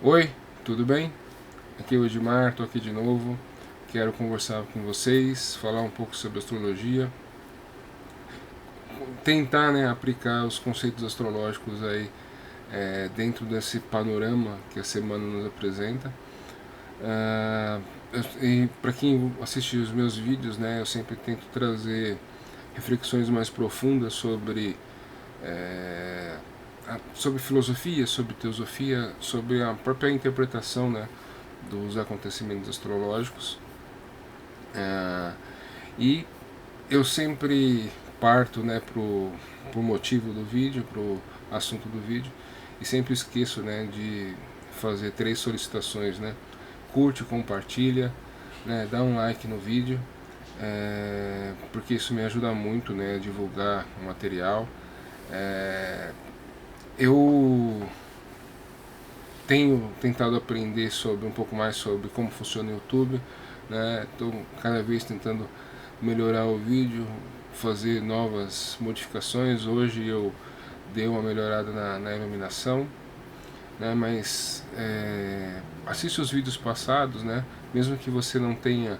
Oi, tudo bem? Aqui é o Edmar, estou aqui de novo. Quero conversar com vocês, falar um pouco sobre astrologia, tentar, aplicar os conceitos astrológicos aí dentro desse panorama que a semana nos apresenta. Ah, e para quem assiste os meus vídeos, eu sempre tento trazer reflexões mais profundas sobre filosofia, sobre teosofia, sobre a própria interpretação, dos acontecimentos astrológicos. E eu sempre parto, pro motivo do vídeo, pro assunto do vídeo, e sempre esqueço, de fazer três solicitações, curte, compartilha, dá um like no vídeo, porque isso me ajuda muito, a divulgar o material. Eu tenho tentado aprender um pouco mais sobre como funciona o YouTube, estou cada vez tentando melhorar o vídeo, fazer novas modificações. Hoje eu dei uma melhorada na iluminação, mas assiste os vídeos passados, mesmo que você não tenha,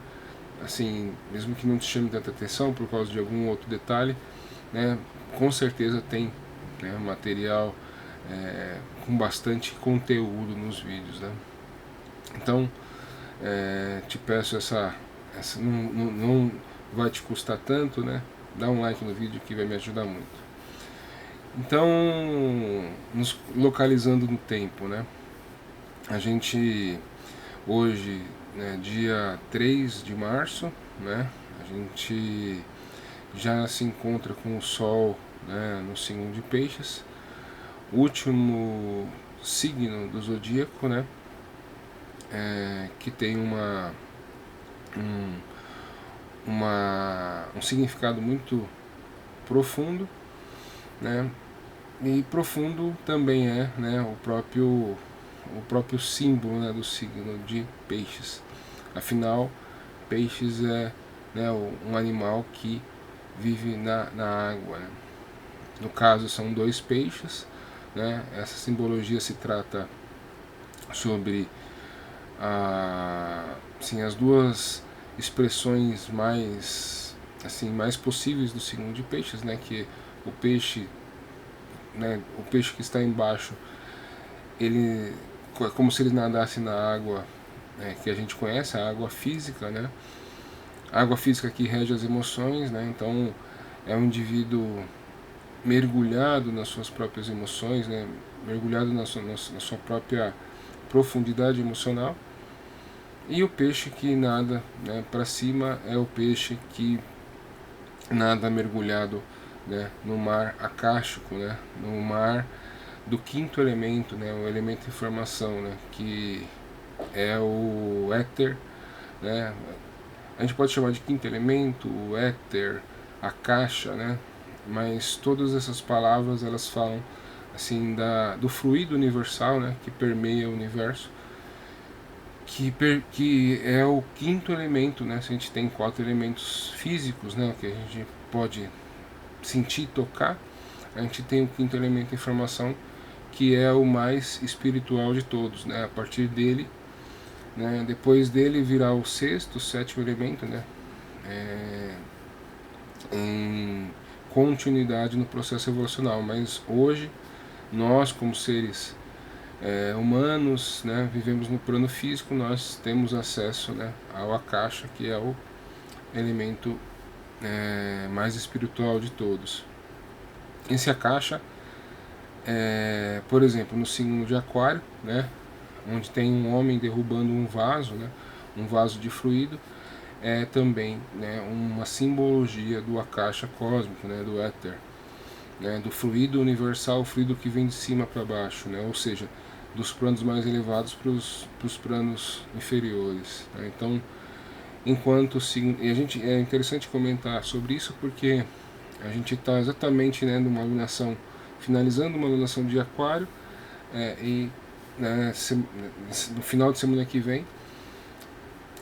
assim, mesmo que não te chame tanta atenção por causa de algum outro detalhe, com certeza tem, material com bastante conteúdo nos vídeos, Então, te peço não vai te custar tanto, dá um like no vídeo que vai me ajudar muito. Então, nos localizando no tempo, a gente hoje, dia 3 de março, a gente já se encontra com o Sol, no signo de Peixes, último signo do zodíaco, que tem um, um significado muito profundo, e profundo também é, o próprio símbolo, do signo de Peixes. Afinal, Peixes é, um animal que vive na água. No caso, são dois peixes. Essa simbologia se trata sobre as duas expressões mais possíveis do signo de Peixes, que o peixe, o peixe que está embaixo, ele é como se ele nadasse na água, que a gente conhece, a água física, a água física que rege as emoções, então é um indivíduo mergulhado nas suas próprias emoções, mergulhado na sua própria profundidade emocional. E o peixe que nada, para cima é o peixe que nada mergulhado, no mar acástico, no mar do quinto elemento, o elemento informação, que é o éter, a gente pode chamar de quinto elemento, o éter, a caixa, mas todas essas palavras elas falam assim do fluido universal, que permeia o universo, que é o quinto elemento, se a gente tem quatro elementos físicos, que a gente pode sentir, tocar, a gente tem o quinto elemento informação, que é o mais espiritual de todos, a partir dele, depois dele virá o sexto, o sétimo elemento, em continuidade no processo evolucional. Mas hoje nós, como seres humanos, vivemos no plano físico, nós temos acesso, ao Akasha, que é o elemento mais espiritual de todos. Esse Akasha, por exemplo, no signo de Aquário, onde tem um homem derrubando um vaso de fluido, é também, uma simbologia do Akasha cósmico, do éter, do fluido universal, o fluido que vem de cima para baixo, ou seja, dos planos mais elevados para os planos inferiores. Então, enquanto e a gente é interessante comentar sobre isso porque a gente está exatamente, numa alunação, finalizando uma alunação de Aquário, e no final de semana que vem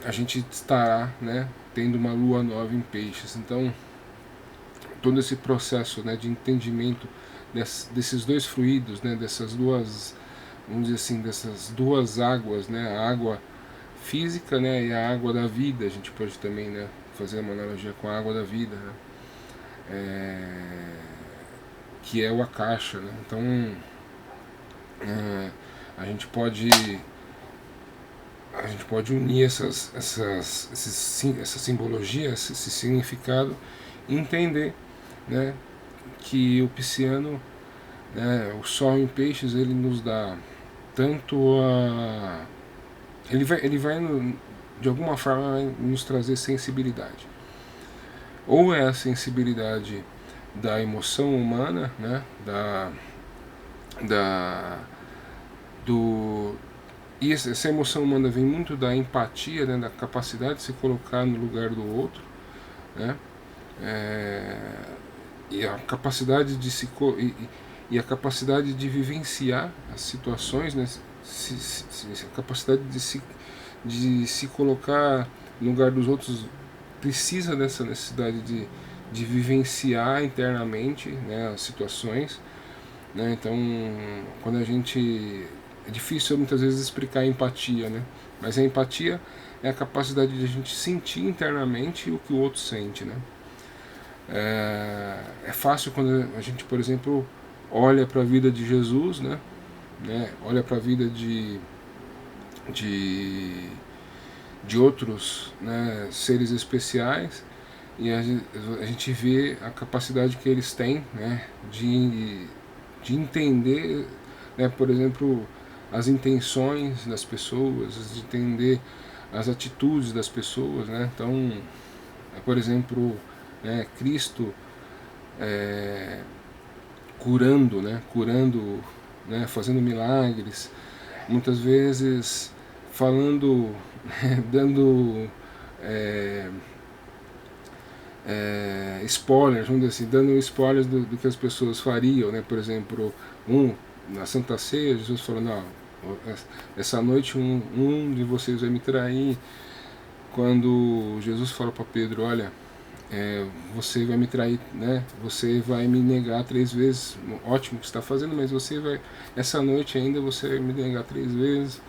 a gente estará, tendo uma lua nova em Peixes. Então, todo esse processo, de entendimento desses dois fluidos, dessas duas vamos dizer assim, dessas duas águas, né, a água física, né, e a água da vida. A gente pode também, né, fazer uma analogia com a água da vida, né, que é o Akasha, né. Então a gente pode unir essa simbologia, esse significado, e entender, né, que o pisciano, né, o Sol em Peixes, ele nos dá tanto ele vai de alguma forma nos trazer sensibilidade. Ou é a sensibilidade da emoção humana, né, da do e essa emoção humana vem muito da empatia, né, da capacidade de se colocar no lugar do outro, né, é, e a capacidade de e a capacidade de vivenciar as situações, né, a capacidade de se colocar no lugar dos outros precisa dessa necessidade de vivenciar internamente, né, as situações, né. Então, quando a gente é difícil muitas vezes explicar a empatia, né, mas a empatia é a capacidade de a gente sentir internamente o que o outro sente, né. É fácil quando a gente, por exemplo, olha para a vida de Jesus, né, olha para a vida de, de outros, né, seres especiais, e a gente vê a capacidade que eles têm, né, de entender, né, por exemplo, as intenções das pessoas, de entender as atitudes das pessoas, né. Então, por exemplo, né, Cristo curando, né, né, fazendo milagres, muitas vezes falando, dando spoilers, vamos dizer assim, dando spoilers do que as pessoas fariam, né? Por exemplo, na Santa Ceia, Jesus falou: não, essa noite um de vocês vai me trair. Quando Jesus fala para Pedro: olha, você vai me trair, né? Você vai me negar 3 vezes. Ótimo que está fazendo, mas você vai, essa noite ainda você vai me negar 3 vezes,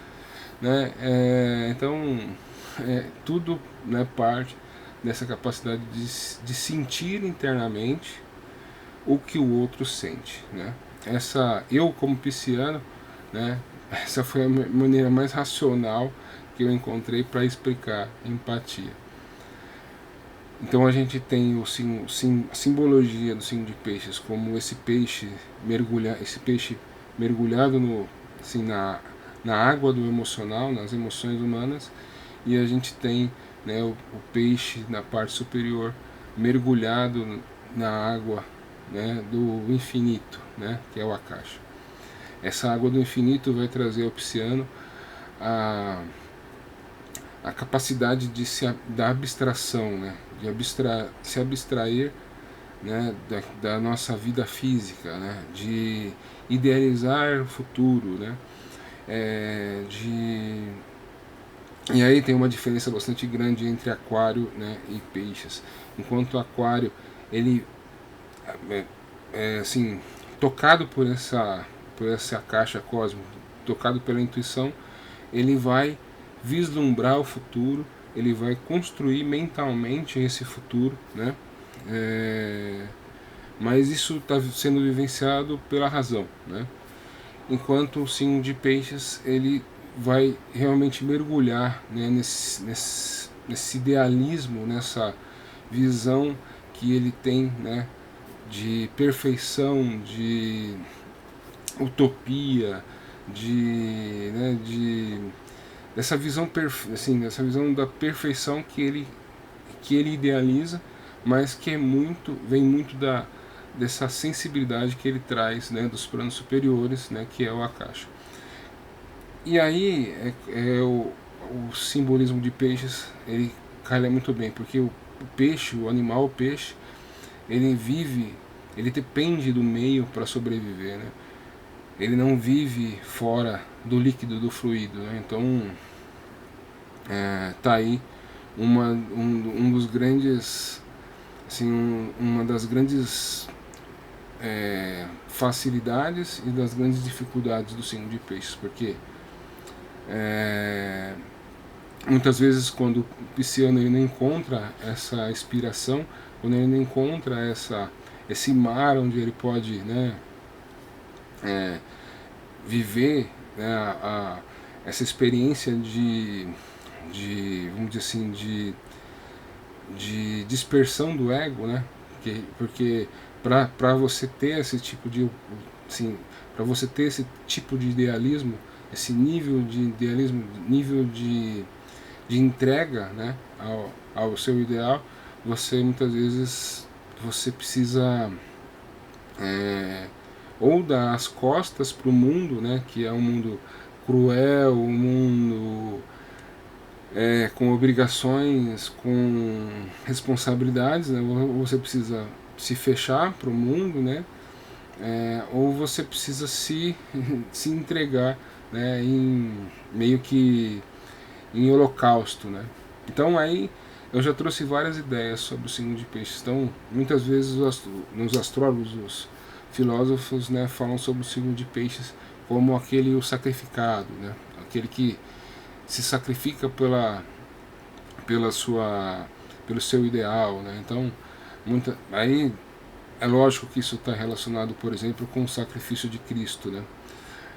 né? Então, tudo, né, parte dessa capacidade de sentir internamente o que o outro sente, né? Eu como pisciano, né? Essa foi a maneira mais racional que eu encontrei para explicar empatia. Então a gente tem a simbologia do signo de peixes como esse peixe mergulhado assim, na água do emocional, nas emoções humanas, e a gente tem, né, o peixe na parte superior mergulhado na água, né, do infinito, né, que é o Akasha. Essa água do infinito vai trazer ao pisciano a capacidade da abstração, né, se abstrair, né, da nossa vida física, né, de idealizar o futuro, né, e aí tem uma diferença bastante grande entre aquário, né, e peixes. Enquanto o aquário, ele assim, tocado por essa caixa cósmica, tocado pela intuição, ele vai vislumbrar o futuro, ele vai construir mentalmente esse futuro, né? Mas isso está sendo vivenciado pela razão, né? Enquanto o signo de peixes, ele vai realmente mergulhar, né, nesse idealismo, nessa visão que ele tem, né, de perfeição, de utopia, dessa visão assim, dessa visão da perfeição que ele idealiza, mas que vem muito dessa sensibilidade que ele traz, né, dos planos superiores, né, que é o Akasha. E aí o simbolismo de peixes, ele calha muito bem, porque o peixe, o animal, o peixe, ele depende do meio para sobreviver, né? Ele não vive fora do líquido, do fluido, né? Então tá aí um dos grandes, assim, uma das grandes facilidades e das grandes dificuldades do signo de peixes, porque muitas vezes quando o pisciano ele não encontra essa inspiração, quando ele não encontra esse mar onde ele pode, né, viver, né, essa experiência de vamos dizer assim, de dispersão do ego, né? Porque para você ter esse tipo de, assim, para você ter esse tipo de idealismo, esse nível de idealismo, nível de entrega, né, ao seu ideal, você muitas vezes você precisa ou dar as costas para o mundo, né, que é um mundo cruel, um mundo com obrigações, com responsabilidades, né? Ou você precisa se fechar para o mundo, né? Ou você precisa se entregar, né? Meio que em holocausto, né? Então aí eu já trouxe várias ideias sobre o signo de peixes. Então muitas vezes nos astrólogos, os filósofos, né, falam sobre o signo de peixes como aquele o sacrificado, né? Aquele que se sacrifica pelo seu ideal, né? Então, aí é lógico que isso está relacionado, por exemplo, com o sacrifício de Cristo, né?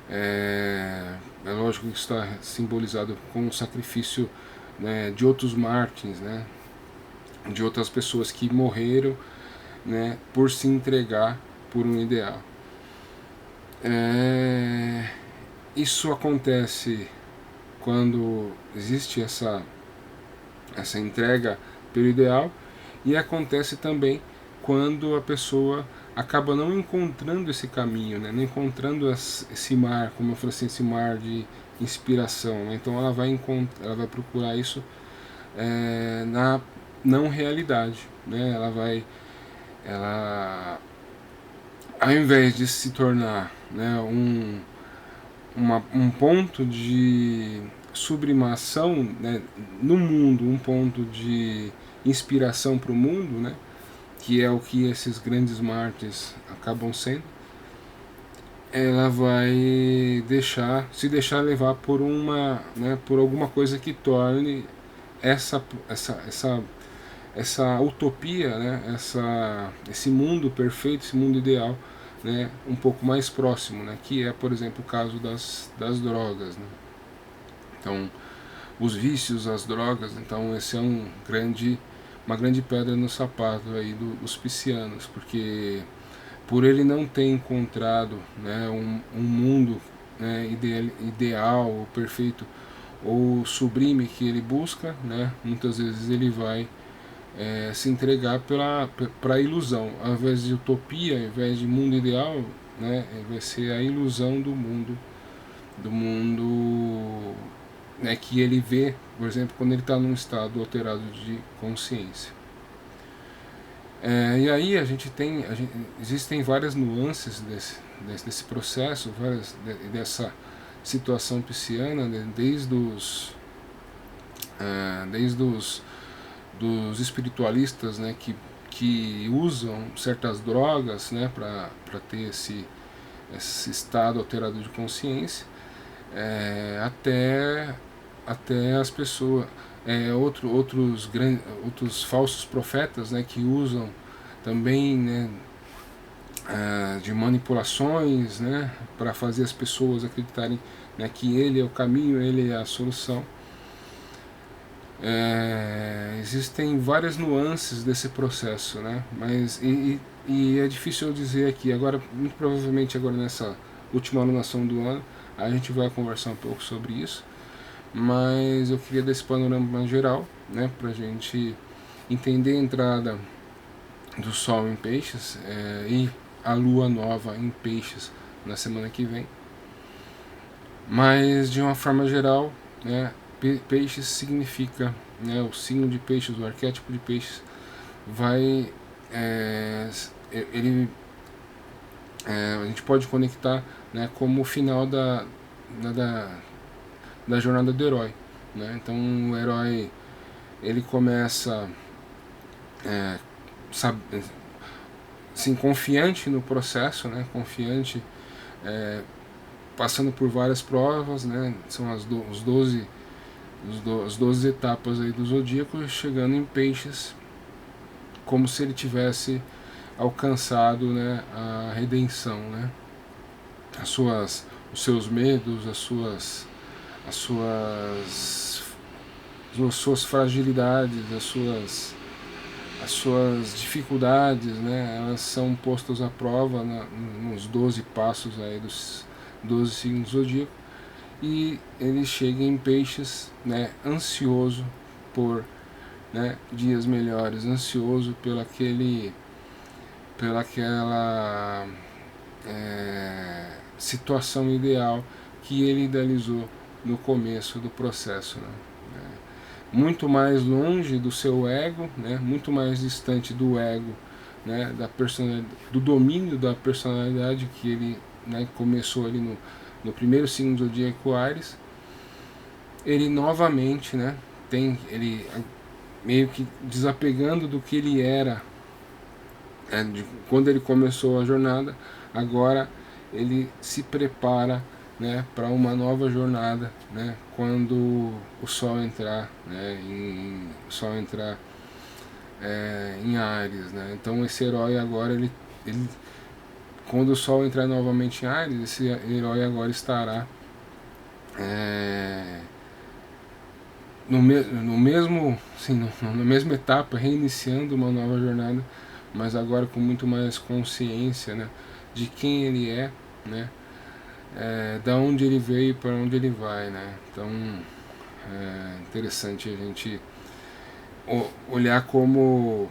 É lógico que isso está simbolizado com o sacrifício, né, de outros mártires, né? De outras pessoas que morreram, né, por se entregar por um ideal. Isso acontece quando existe essa entrega pelo ideal, e acontece também quando a pessoa acaba não encontrando esse caminho, né? Não encontrando esse mar, como eu falei assim, esse mar de inspiração, né? Então ela vai procurar isso na não realidade, né? Ela ao invés de se tornar, né, um ponto de sublimação, né, no mundo, um ponto de inspiração para o mundo, né, que é o que esses grandes mártires acabam sendo, ela vai se deixar levar por por alguma coisa que torne essa, essa, essa, essa utopia, né, esse mundo perfeito, esse mundo ideal, né, um pouco mais próximo, né, que é, por exemplo, o caso das drogas, né. Então, os vícios, as drogas, então esse é uma grande pedra no sapato aí dos piscianos, porque por ele não ter encontrado, né, um mundo, né, ideal, perfeito ou sublime que ele busca, né, muitas vezes ele vai se entregar para a ilusão, ao invés de utopia, ao invés de mundo ideal, né, vai ser a ilusão do mundo, né, que ele vê, por exemplo, quando ele está num estado alterado de consciência. E aí existem várias nuances desse processo, dessa situação pisciana, né, desde dos espiritualistas, né, que usam certas drogas, né, para ter esse estado alterado de consciência, até as pessoas, outros falsos profetas, né, que usam também, né, de manipulações, né, para fazer as pessoas acreditarem, né, que ele é o caminho, ele é a solução. Existem várias nuances desse processo, né, mas e é difícil eu dizer aqui agora. Muito provavelmente agora nessa última alunação do ano a gente vai conversar um pouco sobre isso, mas eu queria dar esse panorama geral, né, para a gente entender a entrada do Sol em Peixes, e a Lua nova em Peixes na semana que vem. Mas de uma forma geral, né, Peixes significa, né, o signo de Peixes, o arquétipo de Peixes vai a gente pode conectar, né, como o final da jornada do herói, né? Então o herói ele começa assim, confiante no processo, né? Confiante, passando por várias provas, né? São as 12 etapas aí do zodíaco, chegando em Peixes, como se ele tivesse alcançado, né, a redenção, né? Os seus medos, as suas fragilidades, as suas dificuldades, né, elas são postas à prova nos 12 passos aí dos 12 signos zodíacos, e ele chega em Peixes, né, ansioso por, né, dias melhores, ansioso pelaquela situação ideal que ele idealizou no começo do processo, né? Muito mais longe do seu ego, né? Muito mais distante do ego, né? Da personalidade, do domínio da personalidade que ele, né, começou ali no primeiro signo do zodíaco Áries. Ele novamente, né, ele meio que desapegando do que ele era, quando ele começou a jornada. Agora ele se prepara, né, para uma nova jornada, né, quando o Sol entrar, né, em Áries, né. Então esse herói agora, quando o Sol entrar novamente em Áries, esse herói agora estará no mesmo, assim, na mesma etapa, reiniciando uma nova jornada, mas agora com muito mais consciência, né, de quem ele é, né, da onde ele veio e para onde ele vai, né. Então é interessante a gente olhar como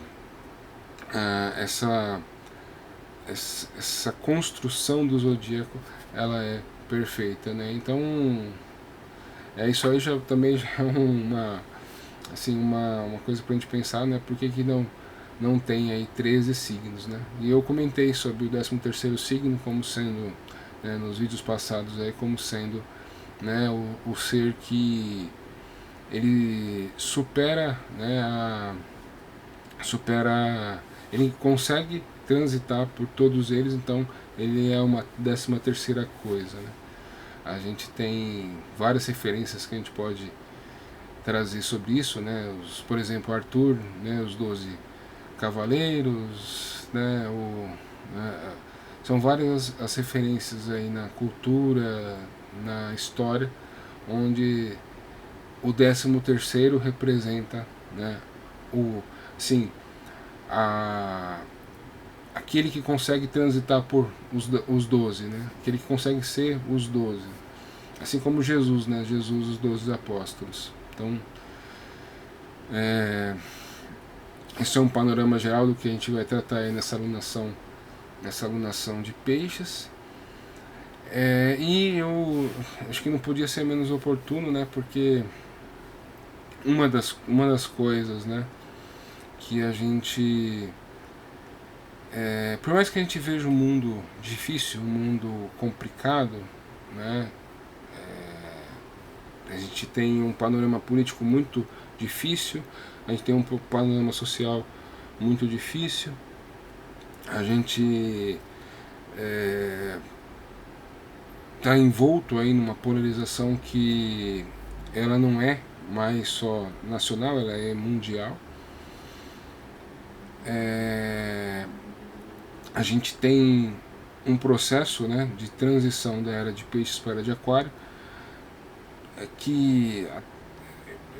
essa construção do zodíaco, ela é perfeita, né. Então isso aí também já é uma coisa pra gente pensar, né? Por que não tem aí 13 signos, né? E eu comentei sobre o 13º signo como sendo, né, nos vídeos passados aí, como sendo, né, o ser que ele supera, né, ele consegue transitar por todos eles, então ele é uma 13ª coisa, né? A gente tem várias referências que a gente pode trazer sobre isso, né? Por exemplo, Arthur, né? Os 12 cavaleiros, né? São várias as referências aí na cultura, na história, onde o 13º representa, né, sim, aquele que consegue transitar por os 12, né? Aquele que consegue ser os 12. Assim como Jesus, né? Jesus, os 12 apóstolos. Então, esse é um panorama geral do que a gente vai tratar aí nessa alunação de Peixes. E eu acho que não podia ser menos oportuno, né? Porque uma das coisas, né, que a gente, por mais que a gente veja um mundo difícil, um mundo complicado, né, a gente tem um panorama político muito difícil, a gente tem um panorama social muito difícil, a gente está envolto aí numa polarização que ela não é mais só nacional, ela é mundial. A gente tem um processo, né, de transição da era de Peixes para a era de Aquário, que,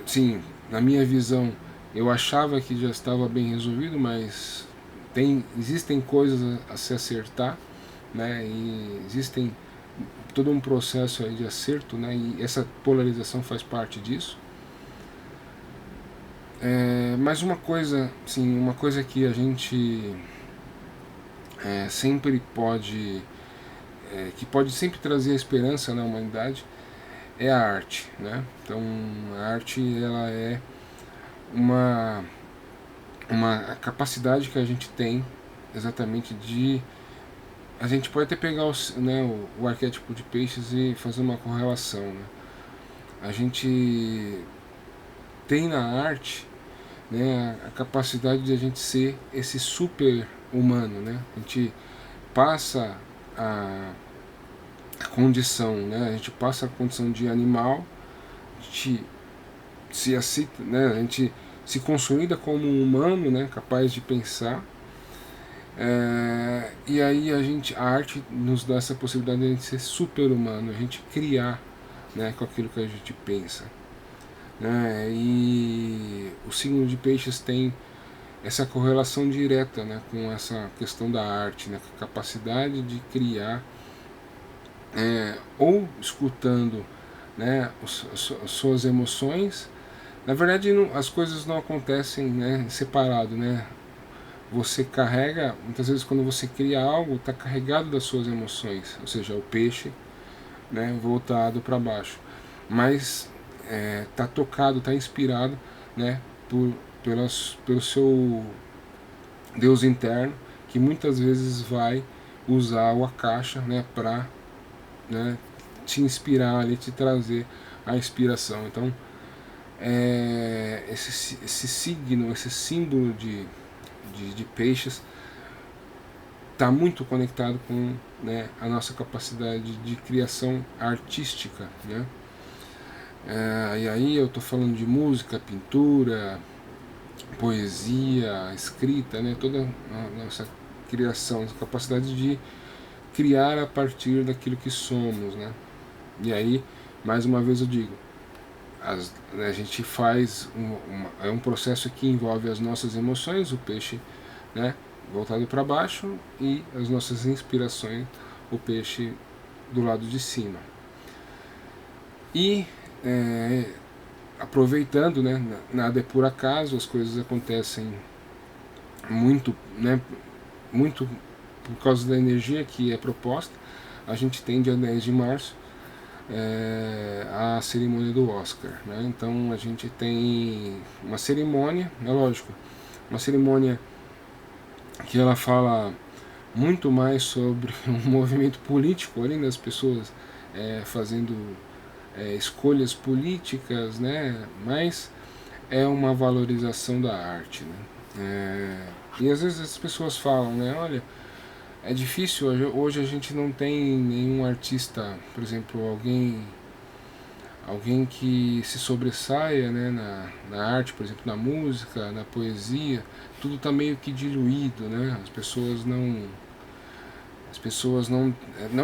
sim, na minha visão, eu achava que já estava bem resolvido, mas existem coisas a se acertar, né, e existem todo um processo aí de acerto, né, e essa polarização faz parte disso. Mas uma coisa, sim, uma coisa que a gente sempre pode, que pode sempre trazer esperança na humanidade, é a arte, né? Então a arte, ela é uma capacidade que a gente tem exatamente de, a gente pode até pegar o arquétipo de Peixes e fazer uma correlação, né? A gente tem na arte, né, a capacidade de a gente ser esse super humano, né? A gente passa a condição, né? A gente passa a condição de animal, a gente se aceita, né? A gente se consolida como um humano, né? Capaz de pensar. E aí a arte nos dá essa possibilidade de a gente ser super-humano, a gente criar, né? Com aquilo que a gente pensa, né? E o signo de Peixes tem essa correlação direta, né, com essa questão da arte, né, com a capacidade de criar, ou escutando, né, as suas emoções. Na verdade, não, as coisas não acontecem, né, separado, né? Você carrega, muitas vezes quando você cria algo, está carregado das suas emoções, ou seja, o peixe, né, voltado para baixo, mas está tocado, está inspirado, né, pelo seu Deus interno, que muitas vezes vai usar o Akasha, né, para, né, te inspirar ali, te trazer a inspiração. Então, esse signo, esse símbolo de peixes está muito conectado com, né, a nossa capacidade de criação artística, né? E aí eu estou falando de música, pintura, poesia, escrita, né? Toda a nossa criação, a capacidade de criar a partir daquilo que somos, né? E aí, mais uma vez eu digo, né, a gente faz é um processo que envolve as nossas emoções, o peixe, né, voltado para baixo, e as nossas inspirações, o peixe do lado de cima. E aproveitando, né, nada é por acaso, as coisas acontecem muito, né, muito por causa da energia que é proposta. A gente tem dia 10 de março a cerimônia do Oscar, né? Então a gente tem uma cerimônia, é lógico, uma cerimônia que ela fala muito mais sobre um movimento político ali, das pessoas fazendo escolhas políticas, né? Mas é uma valorização da arte, né? E às vezes as pessoas falam, né? Olha, é difícil, hoje a gente não tem nenhum artista, por exemplo, alguém que se sobressaia, né, na arte, por exemplo, na música, na poesia. Tudo está meio que diluído, né? As pessoas não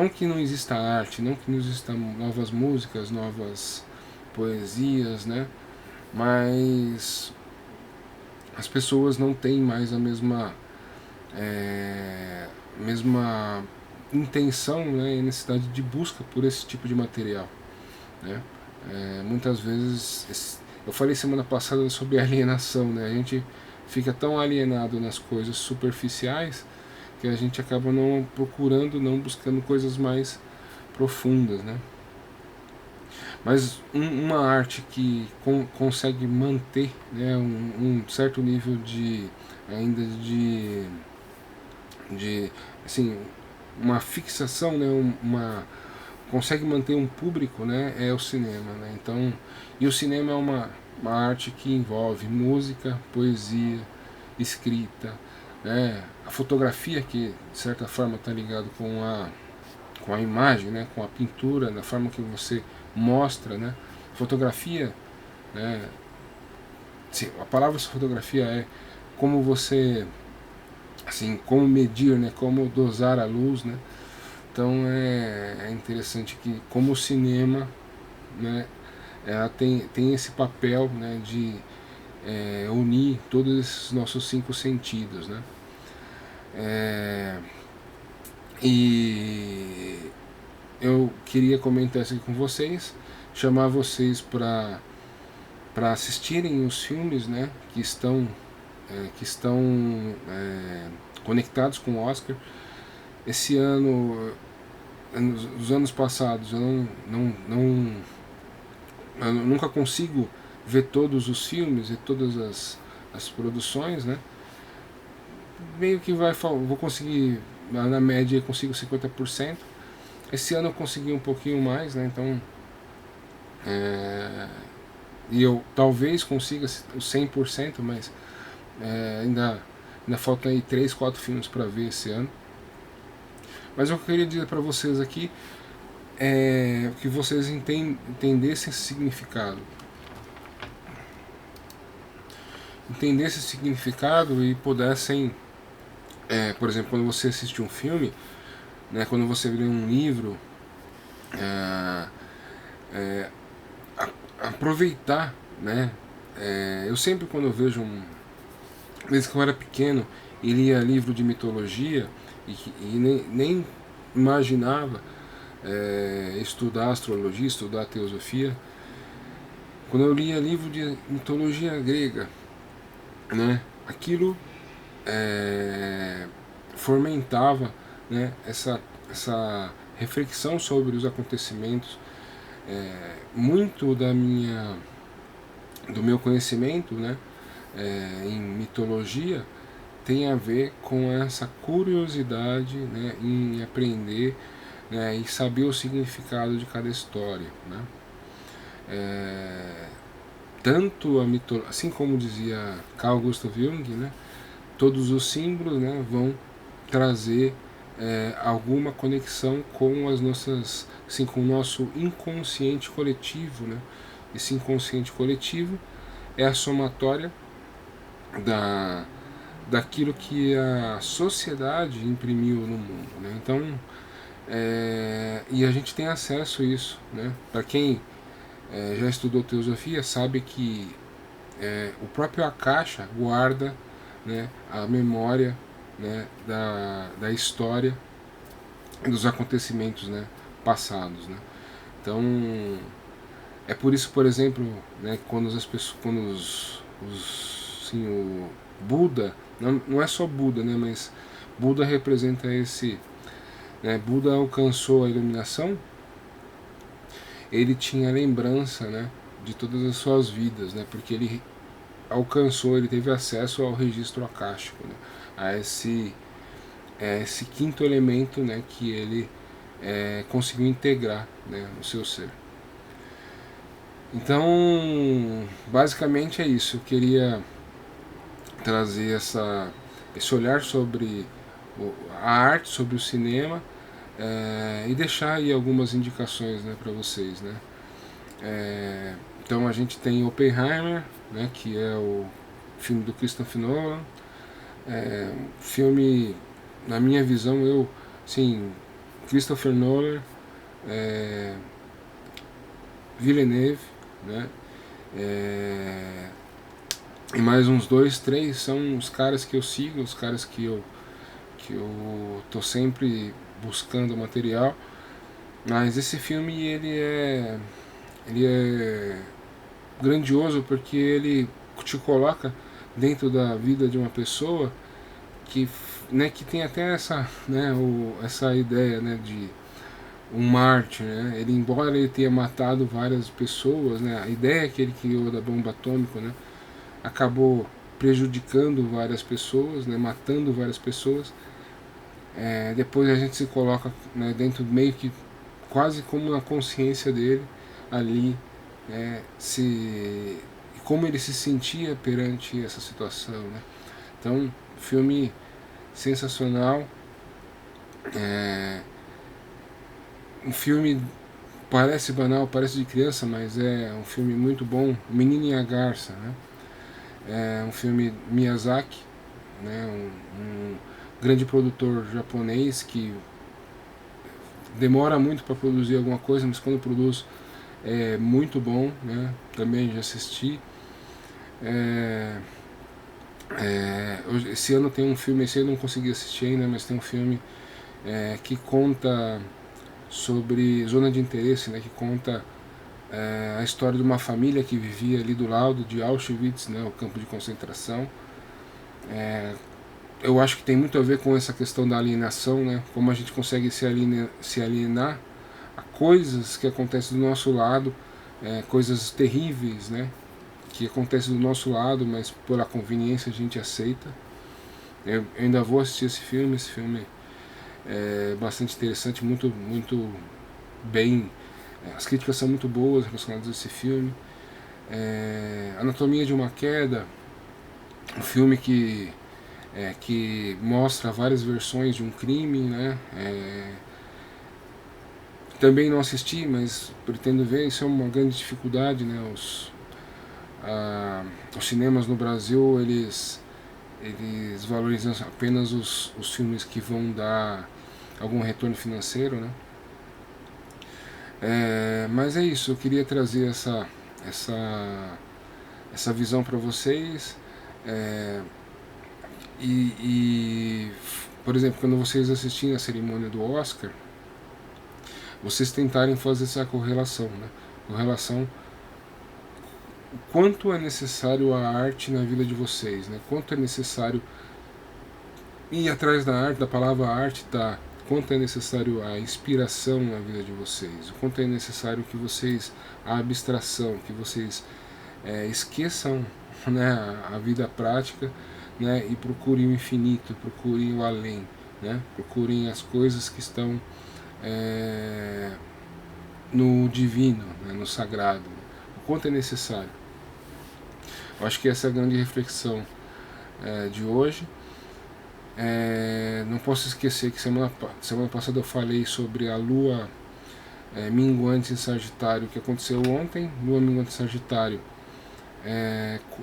que não exista arte, não que não existam novas músicas, novas poesias, né? Mas as pessoas não têm mais a mesma intenção, né, e necessidade de busca por esse tipo de material, né? Muitas vezes, eu falei semana passada sobre alienação, né? A gente fica tão alienado nas coisas superficiais que a gente acaba não procurando, não buscando coisas mais profundas, né? Mas uma arte que consegue manter, né, um certo nível de ainda de assim, uma fixação, né, consegue manter um público, né, é o cinema, né? Então, e o cinema é uma arte que envolve música, poesia, escrita, né, a fotografia, que de certa forma está ligado com a imagem, né, com a pintura, da forma que você mostra, né? Fotografia, né, sim, a palavra fotografia é como você, assim, como medir, né, como dosar a luz, né? Então é interessante que como o cinema, né, ela tem esse papel, né, de unir todos esses nossos cinco sentidos, né? E eu queria comentar isso aqui com vocês, chamar vocês para assistirem os filmes, né, que estão conectados com o Oscar. Esse ano, nos anos passados, eu nunca consigo ver todos os filmes e todas as produções, né? Meio que vou conseguir, na média, eu consigo 50%. Esse ano eu consegui um pouquinho mais, né? Então, e eu talvez consiga os 100%, mas ainda Ainda faltam aí 3, 4 filmes para ver esse ano. Mas o que eu queria dizer para vocês aqui é que vocês entendessem esse significado. Entendessem esse significado e pudessem, por exemplo, quando você assiste um filme, né, quando você lê um livro, aproveitar, né? Eu sempre, quando eu vejo desde que eu era pequeno e lia livro de mitologia e nem imaginava estudar astrologia, estudar teosofia. Quando eu lia livro de mitologia grega, né, aquilo fomentava, né, essa reflexão sobre os acontecimentos. Muito do meu conhecimento, né, em mitologia tem a ver com essa curiosidade, né, em aprender, né, e saber o significado de cada história, né. Tanto a mitologia, assim como dizia Carl Gustav Jung, né, todos os símbolos, né, vão trazer alguma conexão com as nossas, assim, com o nosso inconsciente coletivo, né. Esse inconsciente coletivo é a somatória daquilo que a sociedade imprimiu no mundo, né? Então, e a gente tem acesso a isso, né? Para quem já estudou teosofia sabe que o próprio Akasha guarda, né, a memória, né, da história dos acontecimentos, né, passados, né? Então é por isso, por exemplo, né, quando as pessoas, quando assim, o Buda, não é só Buda, né, mas Buda representa esse, né, Buda alcançou a iluminação, ele tinha lembrança, né, de todas as suas vidas, né, porque ele alcançou, ele teve acesso ao registro akáshico, né, a esse quinto elemento, né, que ele conseguiu integrar, né, no seu ser. Então, basicamente é isso. Eu queria trazer esse olhar sobre a arte, sobre o cinema, e deixar aí algumas indicações, né, para vocês, né. Então a gente tem Oppenheimer, né, que é o filme do Christopher Nolan. Filme, na minha visão, sim, Christopher Nolan, Villeneuve, né, e mais uns 2, 3 são os caras que eu sigo, os caras que eu tô sempre buscando material. Mas esse filme ele é grandioso porque ele te coloca dentro da vida de uma pessoa que, né, que tem até essa, né, essa ideia, né, de um mártir, né? Ele, embora ele tenha matado várias pessoas, né, a ideia que ele criou da bomba atômica, né, acabou prejudicando várias pessoas, né, matando várias pessoas. Depois a gente se coloca, né, dentro meio que quase como na consciência dele ali, como ele se sentia perante essa situação, né? Então, filme sensacional, um filme parece banal, parece de criança, mas é um filme muito bom. O Menino e a Garça, né? É um filme Miyazaki, né? Um grande produtor japonês que demora muito para produzir alguma coisa, mas quando produz é muito bom, né? Também já assisti. Esse ano tem um filme, esse eu não consegui assistir ainda, mas tem um filme que conta sobre zona de interesse, né? Que conta a história de uma família que vivia ali do lado de Auschwitz, né? O campo de concentração. Eu acho que tem muito a ver com essa questão da alienação, né? Como a gente consegue se alienar a coisas que acontecem do nosso lado, coisas terríveis, né? Que acontecem do nosso lado, mas pela conveniência a gente aceita. Eu ainda vou assistir esse filme é bastante interessante, muito, muito bem. As críticas são muito boas relacionadas a esse filme. Anatomia de uma Queda, um filme que que mostra várias versões de um crime, né? Também não assisti, mas pretendo ver. Isso é uma grande dificuldade, né? Os cinemas no Brasil, eles valorizam apenas os filmes que vão dar algum retorno financeiro, né? Mas é isso, eu queria trazer essa visão para vocês. Por exemplo, quando vocês assistirem a cerimônia do Oscar, vocês tentarem fazer essa correlação, né? Correlação, o quanto é necessário a arte na vida de vocês, né? Quanto é necessário ir atrás da arte, da palavra arte, tá? Quanto é necessário a inspiração na vida de vocês, o quanto é necessário que vocês, a abstração, que vocês esqueçam, né, a vida prática, né, e procurem o infinito, procurem o além, né, procurem as coisas que estão no divino, né, no sagrado, o quanto é necessário. Eu acho que essa é a grande reflexão de hoje. Não posso esquecer que semana passada eu falei sobre a lua minguante em Sagitário, que aconteceu ontem. Lua minguante em Sagitário,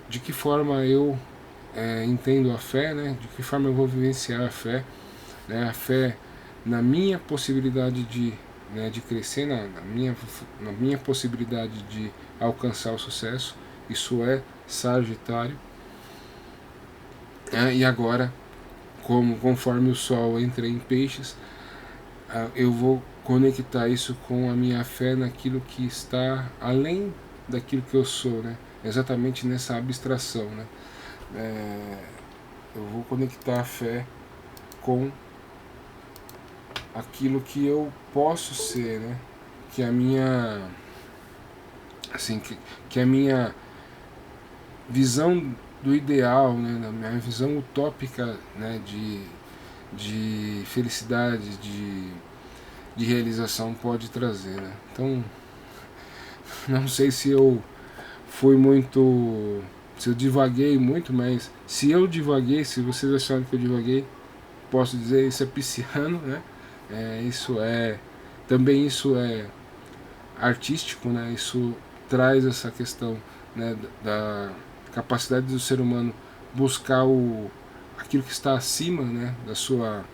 de que forma eu entendo a fé, né? De que forma eu vou vivenciar a fé, né? A fé na minha possibilidade de crescer, na minha possibilidade de alcançar o sucesso. Isso é Sagitário. E agora, conforme o Sol entra em Peixes, eu vou conectar isso com a minha fé naquilo que está além daquilo que eu sou, né? Exatamente nessa abstração, né? Eu vou conectar a fé com aquilo que eu posso ser, né? Que a minha, assim, que a minha visão do ideal, né? A minha visão utópica, né? De felicidade, de realização pode trazer, né? Então, não sei se eu fui muito, se eu divaguei muito, mas se eu divaguei, se vocês acharam que eu divaguei, posso dizer, isso é pisciano, né? Também isso é artístico, né? Isso traz essa questão, né, da capacidade do ser humano buscar aquilo que está acima, né, da sua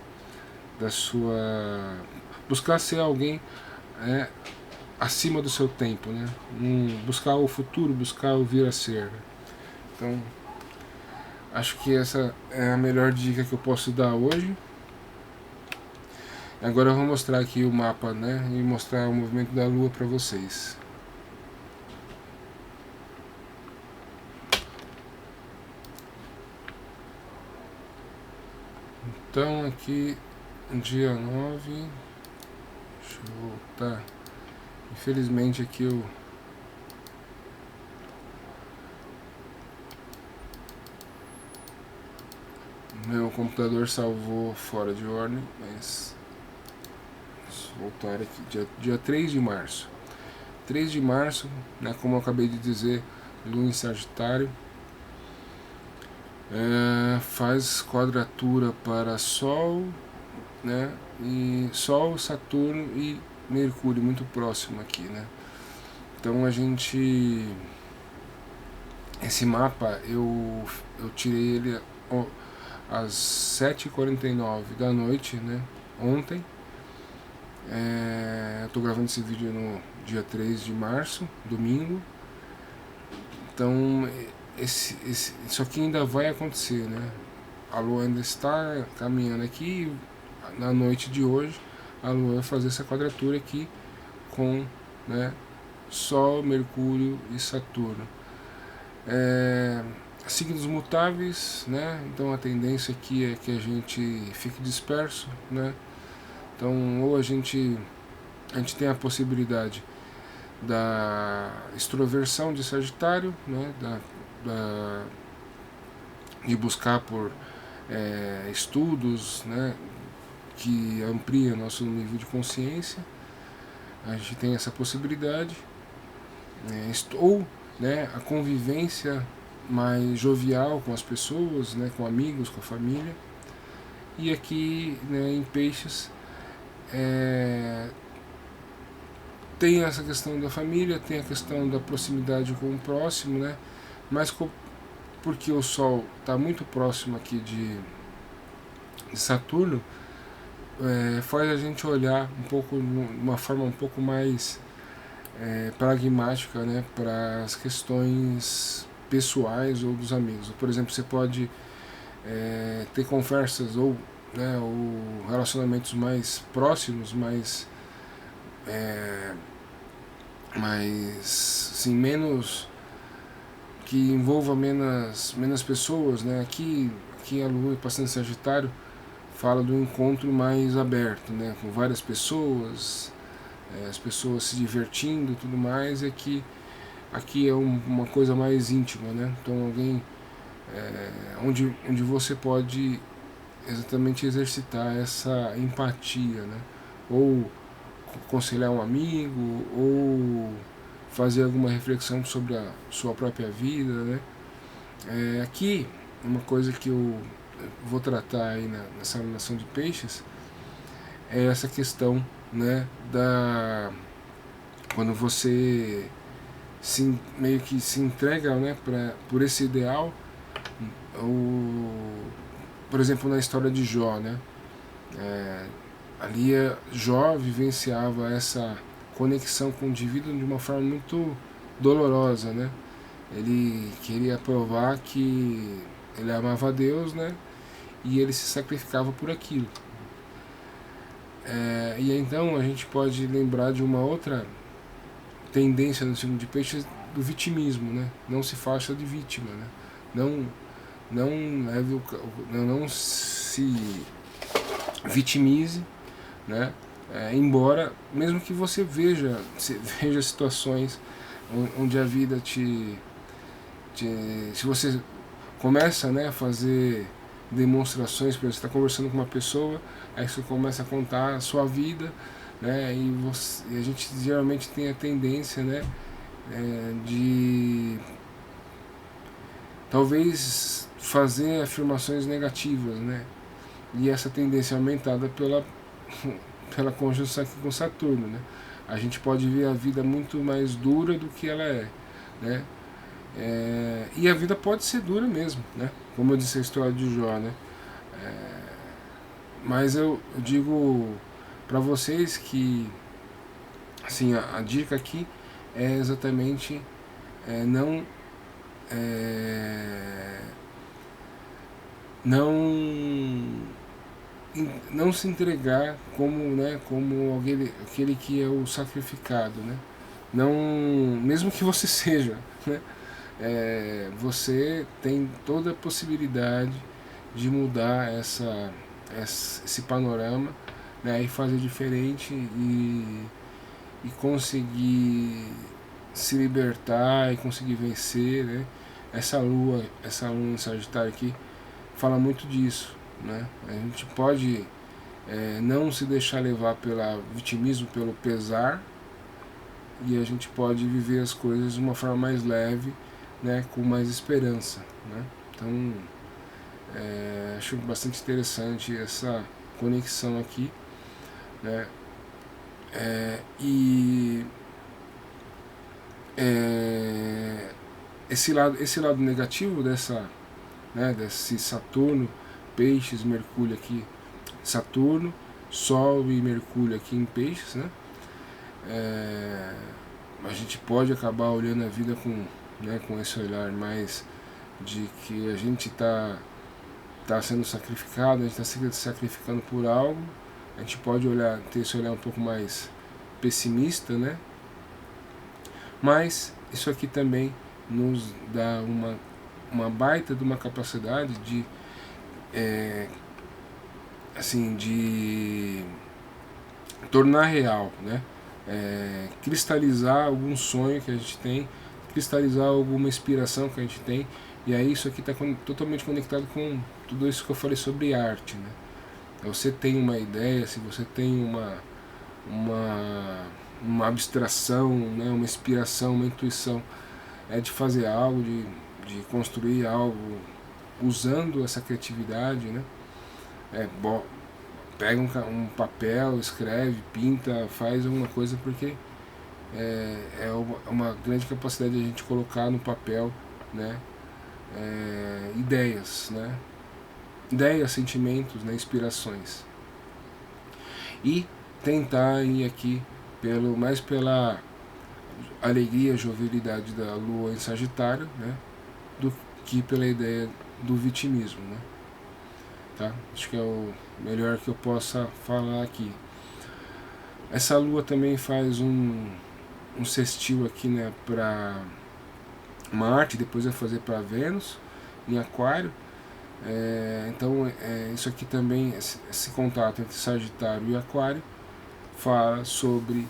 buscar ser alguém acima do seu tempo, né? Buscar o futuro, buscar o vir a ser, né? Então, acho que essa é a melhor dica que eu posso dar hoje. Agora eu vou mostrar aqui o mapa, né? E mostrar o movimento da Lua para vocês. Então aqui, dia 9. Deixa eu voltar. Infelizmente aqui meu computador salvou fora de ordem, mas vou voltar aqui, dia 3 de março. 3 de março, né, como eu acabei de dizer, Lua em Sagitário, faz quadratura para Sol, né, e Sol, Saturno e Mercúrio muito próximo aqui, né. Então esse mapa eu tirei ele às 7h49 da noite, né, ontem. Eu tô gravando esse vídeo no dia 3 de março, domingo. Então isso aqui ainda vai acontecer, né? A Lua ainda está caminhando aqui. Na noite de hoje a Lua vai fazer essa quadratura aqui com, né, Sol, Mercúrio e Saturno. Signos mutáveis, né? Então a tendência aqui é que a gente fique disperso, né? Então ou a gente tem a possibilidade da extroversão de Sagitário, né? De buscar por estudos, né, que ampliam nosso nível de consciência. A gente tem essa possibilidade, ou, né, a convivência mais jovial com as pessoas, né, com amigos, com a família. E aqui, né, em Peixes, tem essa questão da família, tem a questão da proximidade com o próximo, né, mas porque o Sol está muito próximo aqui de Saturno, faz a gente olhar um pouco, de uma forma um pouco mais pragmática, né, para as questões pessoais ou dos amigos. Por exemplo, você pode ter conversas ou relacionamentos mais próximos, mais assim, menos, que envolva menos pessoas, né? Aqui a Lua passando em Sagitário fala do encontro mais aberto, né? Com várias pessoas, as pessoas se divertindo e tudo mais, e aqui é uma coisa mais íntima, né? Então alguém onde você pode exatamente exercitar essa empatia, né? Ou aconselhar um amigo, ou fazer alguma reflexão sobre a sua própria vida, né? Aqui, uma coisa que eu vou tratar aí nessa alunação de Peixes é essa questão, né, quando você meio que se entrega, né, por esse ideal. Por exemplo, na história de Jó, né, ali Jó vivenciava essa conexão com o divino de uma forma muito dolorosa, né? Ele queria provar que ele amava a Deus, né? E ele se sacrificava por aquilo. E então a gente pode lembrar de uma outra tendência no signo de Peixes, do vitimismo, né? Não se faça de vítima, né? Não se vitimize, né? Embora, mesmo que você veja situações onde a vida se você começa, né, a fazer demonstrações, por exemplo, você está conversando com uma pessoa, aí você começa a contar a sua vida, né, e a gente geralmente tem a tendência, né, de talvez fazer afirmações negativas, né, e essa tendência é aumentada pela conjunção aqui com Saturno, né? A gente pode ver a vida muito mais dura do que ela é, né? E a vida pode ser dura mesmo, né? Como eu disse a história de Jó, né? Mas eu digo para vocês que, assim, a dica aqui é exatamente não não se entregar como, né, como aquele que é o sacrificado, né? Não, mesmo que você seja, né? Você tem toda a possibilidade de mudar esse panorama, né, e fazer diferente e conseguir se libertar e conseguir vencer, né? Essa lua em Sagitário aqui fala muito disso, né? A gente pode não se deixar levar pelo vitimismo, pelo pesar, e a gente pode viver as coisas de uma forma mais leve, né, com mais esperança, né? Então acho bastante interessante essa conexão aqui, né? E esse lado negativo desse Saturno, Peixes, Mercúrio aqui, Saturno, Sol e Mercúrio aqui em Peixes, né? A gente pode acabar olhando a vida com esse olhar mais de que a gente está sendo sacrificado, a gente está se sacrificando por algo. A gente pode ter esse olhar um pouco mais pessimista, né? Mas isso aqui também nos dá uma baita de uma capacidade de de tornar real, né? Cristalizar algum sonho que a gente tem, cristalizar alguma inspiração que a gente tem, e aí isso aqui está totalmente conectado com tudo isso que eu falei sobre arte, né? Você tem uma ideia, se você tem uma abstração, né, uma inspiração, uma intuição de fazer algo, de de construir algo usando essa criatividade, né? Pega um papel, escreve, pinta, faz alguma coisa, porque é uma grande capacidade de a gente colocar no papel, né? Ideias, né? Ideias, sentimentos, né? Inspirações. E tentar ir aqui mais pela alegria, jovialidade da Lua em Sagitário, né? Do que pela ideia do vitimismo, né? Tá? Acho que é o melhor que eu possa falar aqui. Essa Lua também faz um sextil aqui, né, para Marte, depois vai fazer para Vênus em Aquário. Então isso aqui também, esse contato entre Sagitário e Aquário, fala sobre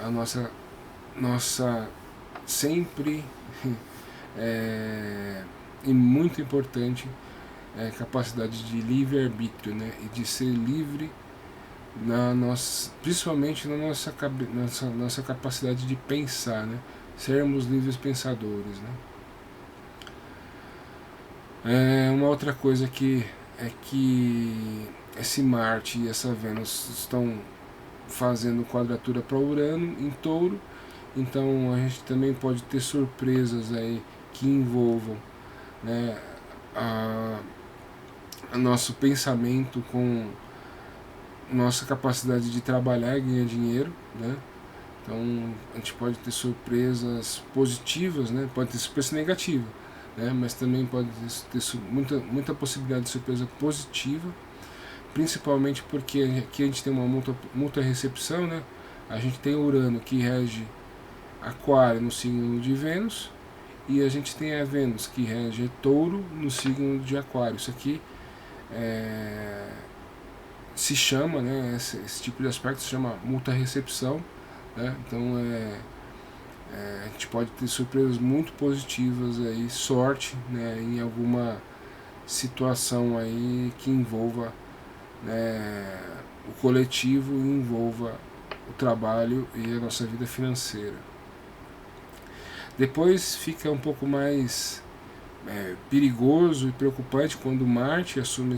a nossa sempre e muito importante capacidade de livre-arbítrio, né, e de ser livre principalmente na nossa capacidade de pensar, né, sermos livres pensadores, né. Uma outra coisa que esse Marte e essa Vênus estão fazendo quadratura para Urano em Touro, então a gente também pode ter surpresas aí que envolvam, né, nosso pensamento com nossa capacidade de trabalhar e ganhar dinheiro, né? Então a gente pode ter surpresas positivas, né? Pode ter surpresa negativa, né? Mas também pode ter muita possibilidade de surpresa positiva, principalmente porque aqui a gente tem uma mútua recepção, né? A gente tem Urano que rege Aquário no signo de Vênus, e a gente tem a Vênus que rege Touro no signo de Aquário. Isso aqui se chama, né, esse tipo de aspecto se chama mútua recepção, né? Então a gente pode ter surpresas muito positivas aí, sorte, né, em alguma situação aí que envolva, né, o coletivo e envolva o trabalho e a nossa vida financeira. Depois fica um pouco mais perigoso e preocupante quando Marte assume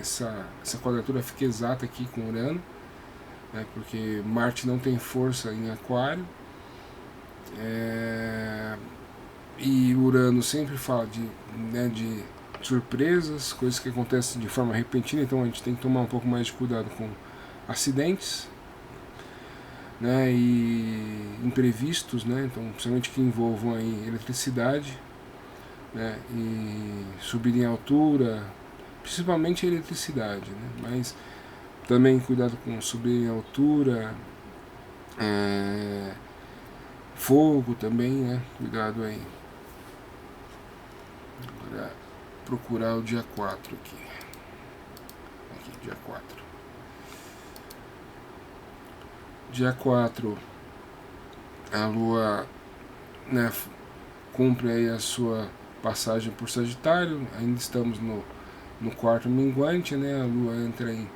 essa quadratura, fica exata aqui com Urano, né, porque Marte não tem força em Aquário, e Urano sempre fala de surpresas, coisas que acontecem de forma repentina, então a gente tem que tomar um pouco mais de cuidado com acidentes, né, e imprevistos, né, então principalmente que envolvam aí eletricidade, né, e subir em altura, principalmente a eletricidade, né, mas também cuidado com subir em altura, fogo também, né, cuidado aí. Agora procurar o dia 4 aqui, dia 4. Dia 4 a Lua, né, cumpre aí a sua passagem por Sagitário, ainda estamos no quarto minguante, né? A Lua entra em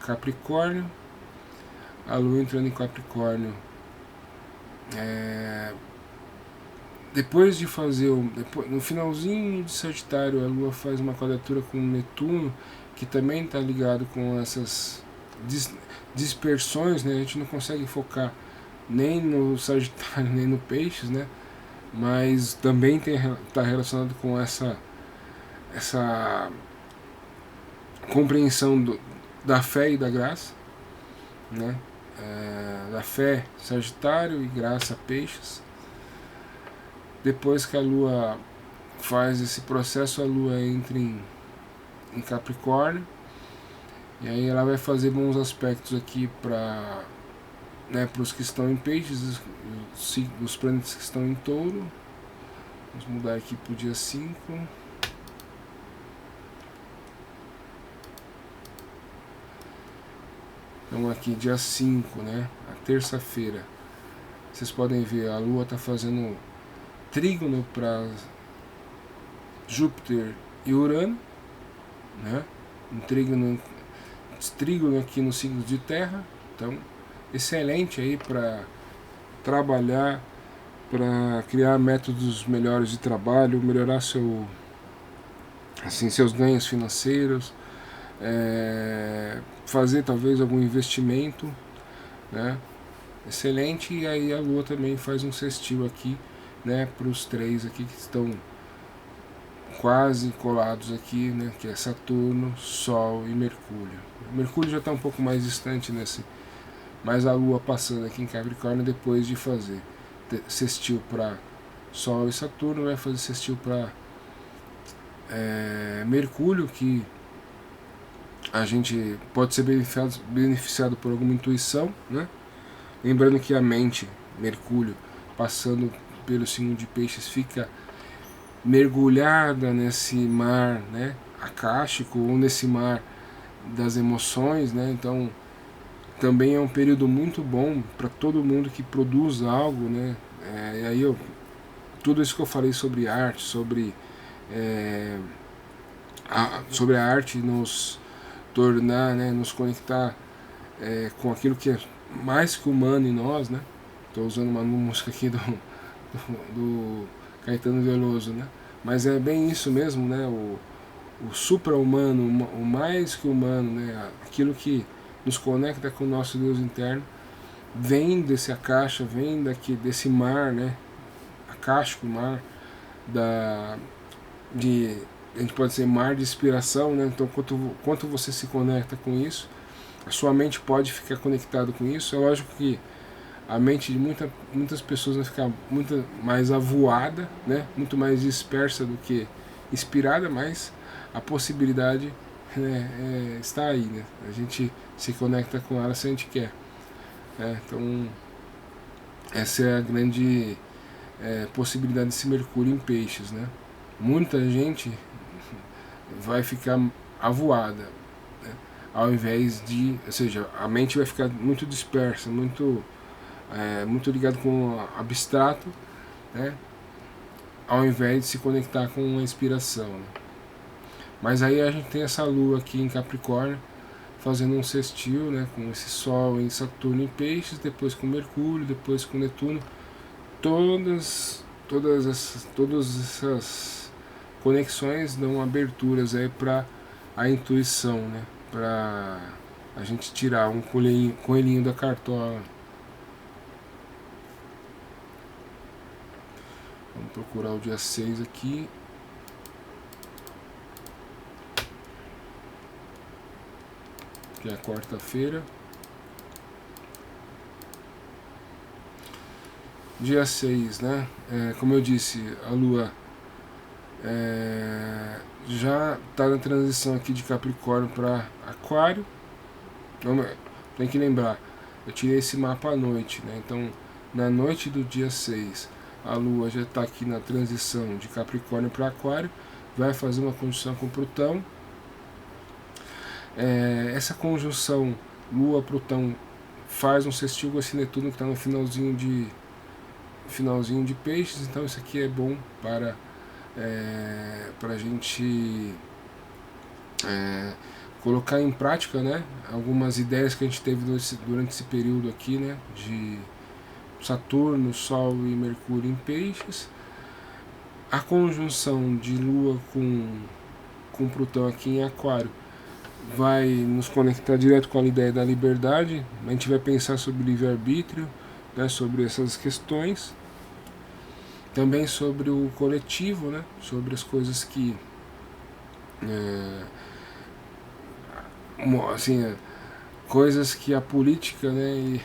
Capricórnio. A Lua entrando em Capricórnio, depois de fazer no finalzinho de Sagitário, a Lua faz uma quadratura com Netuno, que também está ligado com essas dispersões, né? A gente não consegue focar nem no Sagitário nem no Peixes, né? Mas também está relacionado com essa compreensão da fé e da graça, né? Da fé Sagitário e graça Peixes. Depois que a Lua faz esse processo, a Lua entra em Capricórnio, e aí ela vai fazer bons aspectos aqui para, né, os que estão em Peixes, os planetas que estão em Touro. Vamos mudar aqui para o dia 5. Então aqui dia 5, né, a terça-feira, vocês podem ver, a Lua está fazendo trígono para Júpiter e Urano, né, um trígono aqui no signo de Terra, então excelente aí para trabalhar para criar métodos melhores de trabalho, melhorar seus ganhos financeiros, fazer talvez algum investimento, né? Excelente. E aí a Lua também faz um sextil aqui, né, para os três aqui que estão quase colados aqui, né, que é Saturno, Sol e Mercúrio. Mercúrio já está um pouco mais distante mas a Lua passando aqui em Capricórnio, depois de fazer sextil para Sol e Saturno, vai fazer sextil para Mercúrio, que a gente pode ser beneficiado por alguma intuição, né? Lembrando que a mente, Mercúrio, passando pelo signo de Peixes, fica mergulhada nesse mar, né, akáshico, ou nesse mar das emoções, né? Então também é um período muito bom para todo mundo que produz algo, né? E aí tudo isso que eu falei sobre arte, sobre a arte nos tornar, né, nos conectar com aquilo que é mais que humano em nós, né? Estou usando uma música aqui do Caetano Veloso, né? Mas é bem isso mesmo, né? O supra-humano, o mais que humano, né? Aquilo que nos conecta com o nosso Deus interno, vem desse akasha, vem desse mar, né? Akáshico, mar a gente pode dizer mar de inspiração, né? Então quanto você se conecta com isso, a sua mente pode ficar conectada com isso. É lógico que a mente de muitas pessoas vai ficar muito mais avoada, né? Muito mais dispersa do que inspirada, mas a possibilidade, né, está aí, né? A gente se conecta com ela se a gente quer. Então essa é a grande possibilidade desse Mercúrio em Peixes, né? Muita gente vai ficar avoada, né? Ao invés de, ou seja, a mente vai ficar muito dispersa, muito ligado com o abstrato, né? Ao invés de se conectar com a inspiração, né? Mas aí a gente tem essa Lua aqui em Capricórnio fazendo um sextil, né, com esse Sol em Saturno em Peixes, depois com Mercúrio, depois com Netuno. Todas essas conexões dão aberturas aí para a intuição, né, para a gente tirar um coelhinho da cartola. Vamos procurar o dia 6 aqui. Que é a quarta-feira. Dia 6, né? Como eu disse, a Lua já está na transição aqui de Capricórnio para Aquário. Então, tem que lembrar, eu tirei esse mapa à noite, né? Então, na noite do dia 6, a Lua já está aqui na transição de Capricórnio para Aquário, vai fazer uma conjunção com Plutão. Essa conjunção Lua-Plutão faz um sextil com esse Netuno que está no finalzinho de Peixes, então isso aqui é bom para a gente colocar em prática, né, algumas ideias que a gente teve durante esse período aqui, né, de Saturno, Sol e Mercúrio em Peixes. A conjunção de Lua com Plutão aqui em Aquário vai nos conectar direto com a ideia da liberdade. A gente vai pensar sobre livre-arbítrio, né, sobre essas questões, também sobre o coletivo, né, sobre as coisas que assim, coisas que a política, né,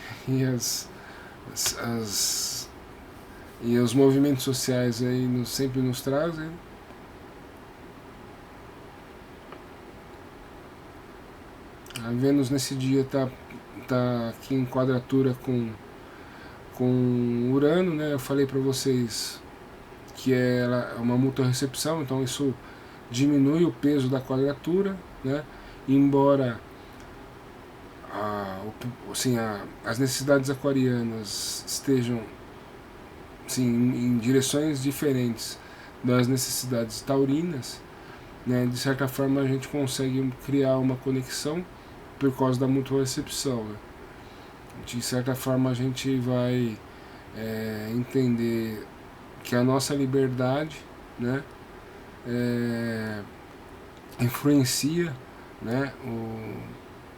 e os movimentos sociais aí sempre nos trazem. A Vênus nesse dia tá aqui em quadratura com Urano, né? Eu falei para vocês que é uma mútua recepção, então isso diminui o peso da quadratura, né? Embora as necessidades aquarianas estejam em direções diferentes das necessidades taurinas, né? De certa forma a gente consegue criar uma conexão por causa da mútua recepção, né? De certa forma a gente vai entender que a nossa liberdade, né, influencia, né,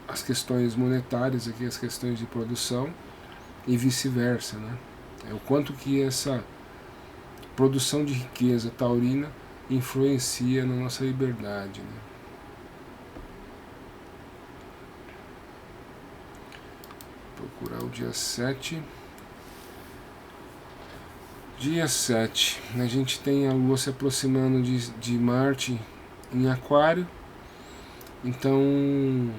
as questões monetárias, aqui, as questões de produção e vice-versa, né? O quanto que essa produção de riqueza taurina influencia na nossa liberdade, né? Procurar o dia 7. Dia 7, a gente tem a Lua se aproximando de Marte em Aquário. Então,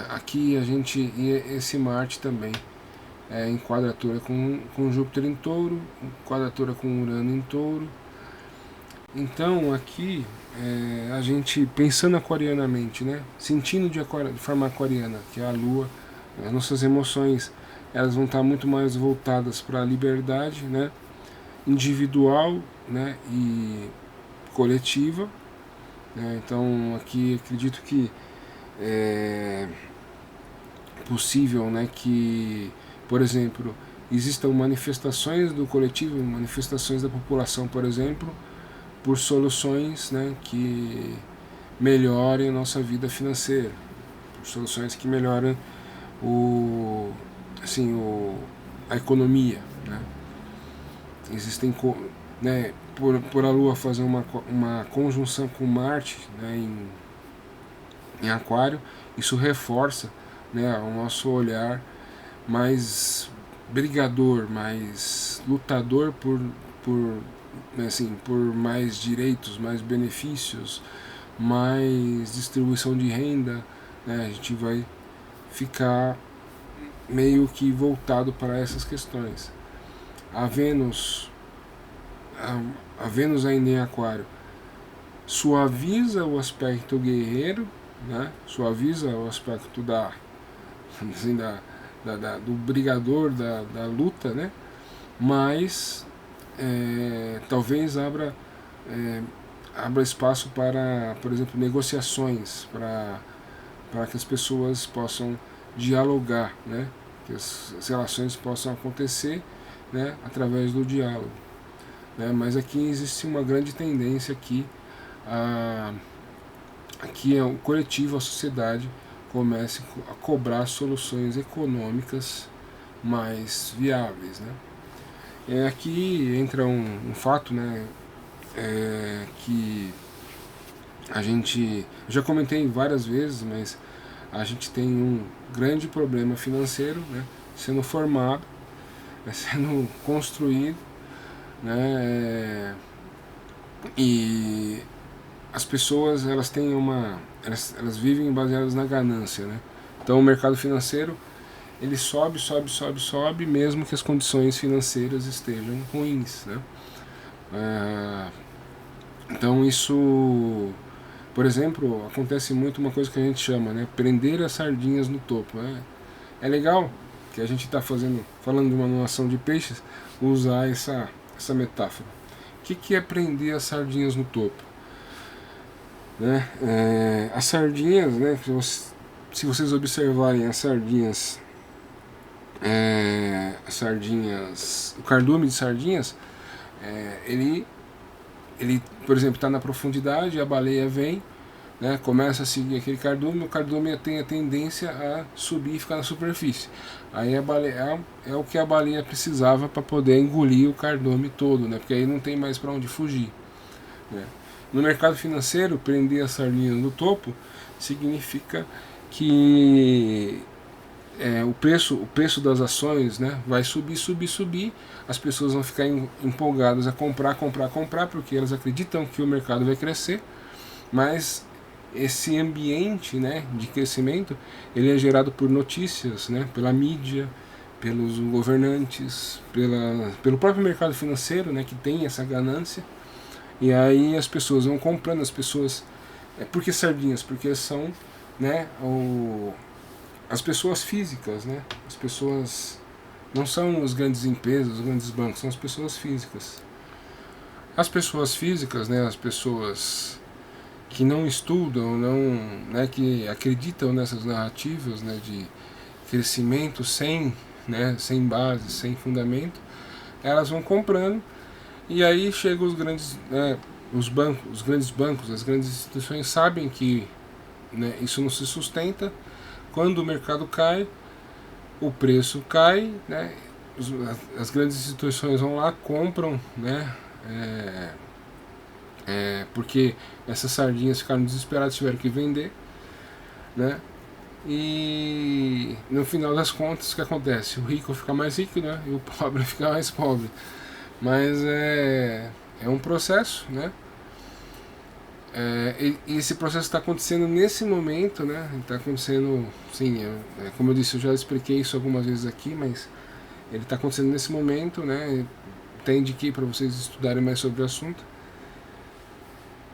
aqui a gente, e esse Marte também em quadratura com Júpiter em Touro, quadratura com Urano em Touro. Então aqui a gente pensando aquarianamente, né, sentindo de forma aquariana, que é a Lua, as nossas emoções elas vão estar muito mais voltadas para a liberdade, né, individual, né, e coletiva, né. Então aqui acredito que é possível, né, que, por exemplo, existam manifestações do coletivo, manifestações da população, por exemplo, por soluções, né, que melhorem a nossa vida financeira, por soluções que melhorem a economia, né. Existem, né, por a Lua fazer uma conjunção com Marte, né, em Aquário, isso reforça, né, o nosso olhar mais brigador, mais lutador por mais direitos, mais benefícios, mais distribuição de renda, né. A gente vai ficar meio que voltado para essas questões. A Vênus ainda em Aquário suaviza o aspecto guerreiro, né? Suaviza o aspecto do brigador, da luta, né? Mas talvez abra espaço para, por exemplo, negociações, para que as pessoas possam dialogar, né? Que as relações possam acontecer, né, através do diálogo, né? Mas aqui existe uma grande tendência aqui o coletivo, a sociedade comece a cobrar soluções econômicas mais viáveis, né? Aqui entra um fato, né, que a gente, já comentei várias vezes, mas a gente tem um grande problema financeiro, né, sendo formado, sendo construído, né, e as pessoas elas têm elas vivem baseadas na ganância, né? Então o mercado financeiro ele sobe, mesmo que as condições financeiras estejam ruins, né? Então isso, por exemplo, acontece muito uma coisa que a gente chama, né, prender as sardinhas no topo, né? É legal que a gente está falando de uma doação de peixes, usar essa metáfora. O que é prender as sardinhas no topo? Né? As sardinhas, né, se vocês observarem as sardinhas, o cardume de sardinhas, ele, por exemplo, está na profundidade, a baleia vem, né, começa a seguir aquele cardume, o cardume tem a tendência a subir e ficar na superfície. Aí a baleia, é o que a baleia precisava para poder engolir o cardume todo, né, porque aí não tem mais para onde fugir, né. No mercado financeiro, prender a sardinha no topo significa que o preço das ações, né, vai subir, as pessoas vão ficar empolgadas a comprar, porque elas acreditam que o mercado vai crescer, mas esse ambiente, né, de crescimento ele é gerado por notícias, né, pela mídia, pelos governantes, pelo próprio mercado financeiro, né, que tem essa ganância. E aí as pessoas vão comprando, por que sardinhas? Porque são, né, as pessoas físicas, né? As pessoas não são as grandes empresas, os grandes bancos, são as pessoas físicas. As pessoas físicas, né, as pessoas que não estudam, né, que acreditam nessas narrativas, né, de crescimento sem né, sem base, sem fundamento, elas vão comprando, e aí chegam os grandes, os bancos, os grandes bancos, as grandes instituições sabem que, né, isso não se sustenta. Quando o mercado cai, o preço cai, né, as grandes instituições vão lá, compram, né, porque essas sardinhas ficaram desesperadas, tiveram que vender, né, e no final das contas o que acontece? O rico fica mais rico, né, e o pobre fica mais pobre. Mas é um processo, né? E esse processo está acontecendo nesse momento, né? Está acontecendo, sim, como eu disse, eu já expliquei isso algumas vezes aqui, mas ele está acontecendo nesse momento, né? Tem de que para vocês estudarem mais sobre o assunto.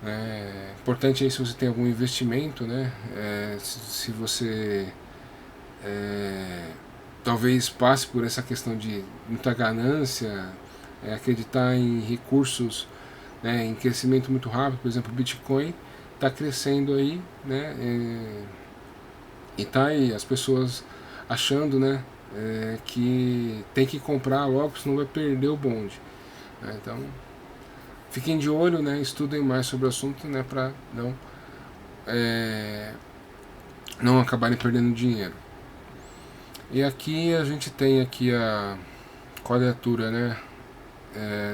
É importante aí se você tem algum investimento, né? Se você talvez passe por essa questão de muita ganância, acreditar em recursos, né, em crescimento muito rápido, por exemplo, o Bitcoin está crescendo aí, né, e tá aí as pessoas achando, né, que tem que comprar logo, senão vai perder o bonde. Né, então, fiquem de olho, né, estudem mais sobre o assunto, né, para não acabarem perdendo dinheiro. E aqui a gente tem aqui a quadratura, né,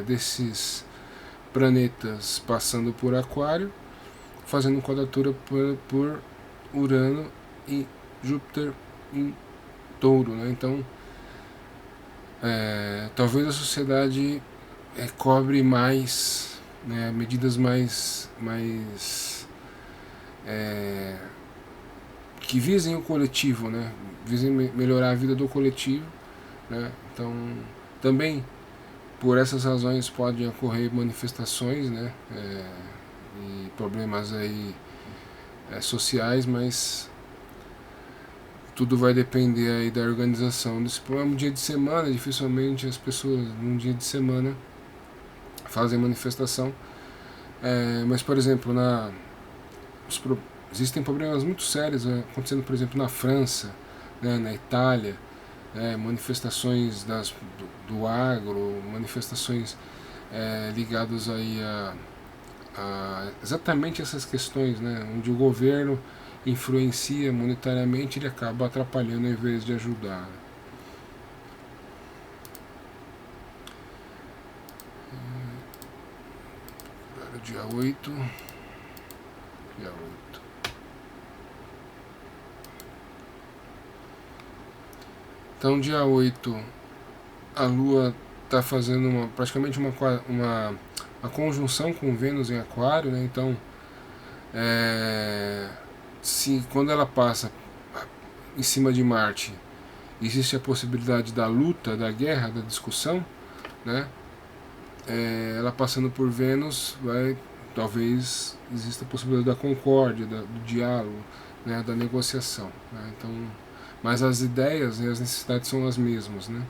desses planetas passando por Aquário, fazendo quadratura por Urano e Júpiter em Touro, né? Então, talvez a sociedade cobre mais, né, medidas mais que visem o coletivo, né? Visem melhorar a vida do coletivo, né? Então, também por essas razões podem ocorrer manifestações, né, e problemas aí sociais, mas tudo vai depender aí da organização. Nesse um dia de semana, dificilmente as pessoas num dia de semana fazem manifestação, mas por exemplo, existem problemas muito sérios acontecendo, por exemplo, na França, né, na Itália, manifestações do agro, manifestações ligadas aí a exatamente essas questões, né, onde o governo influencia monetariamente, ele acaba atrapalhando em vez de ajudar. Agora, dia 8. Dia 8. Então, dia 8, a Lua está fazendo praticamente uma conjunção com Vênus em Aquário, né? Então, se quando ela passa em cima de Marte, existe a possibilidade da luta, da guerra, da discussão, né? Ela passando por Vênus, talvez exista a possibilidade da concórdia, do diálogo, né? Da negociação. Né? Então, mas as ideias e as necessidades são as mesmas, né?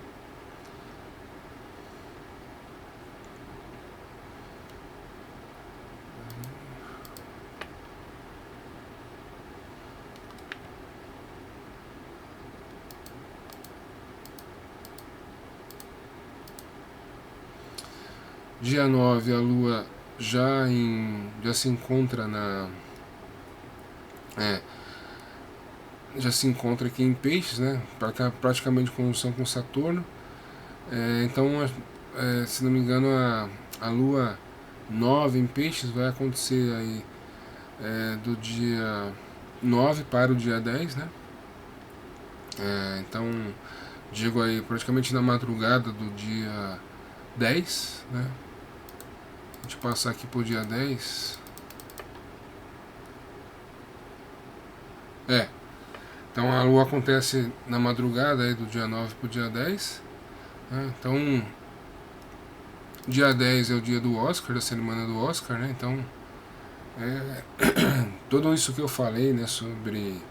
Dia 9 a Lua já se encontra já se encontra aqui em Peixes, né? Praticamente conjunção com Saturno. Então, se não me engano, a Lua 9 em Peixes vai acontecer aí do dia 9 para o dia 10, né? Então, digo aí, praticamente na madrugada do dia 10, né? A gente passar aqui pro dia 10. Então a Lua acontece na madrugada aí do dia 9 pro dia 10. Né? Então, dia 10 é o dia do Oscar, da semana do Oscar, né? Então, tudo isso que eu falei, né, sobre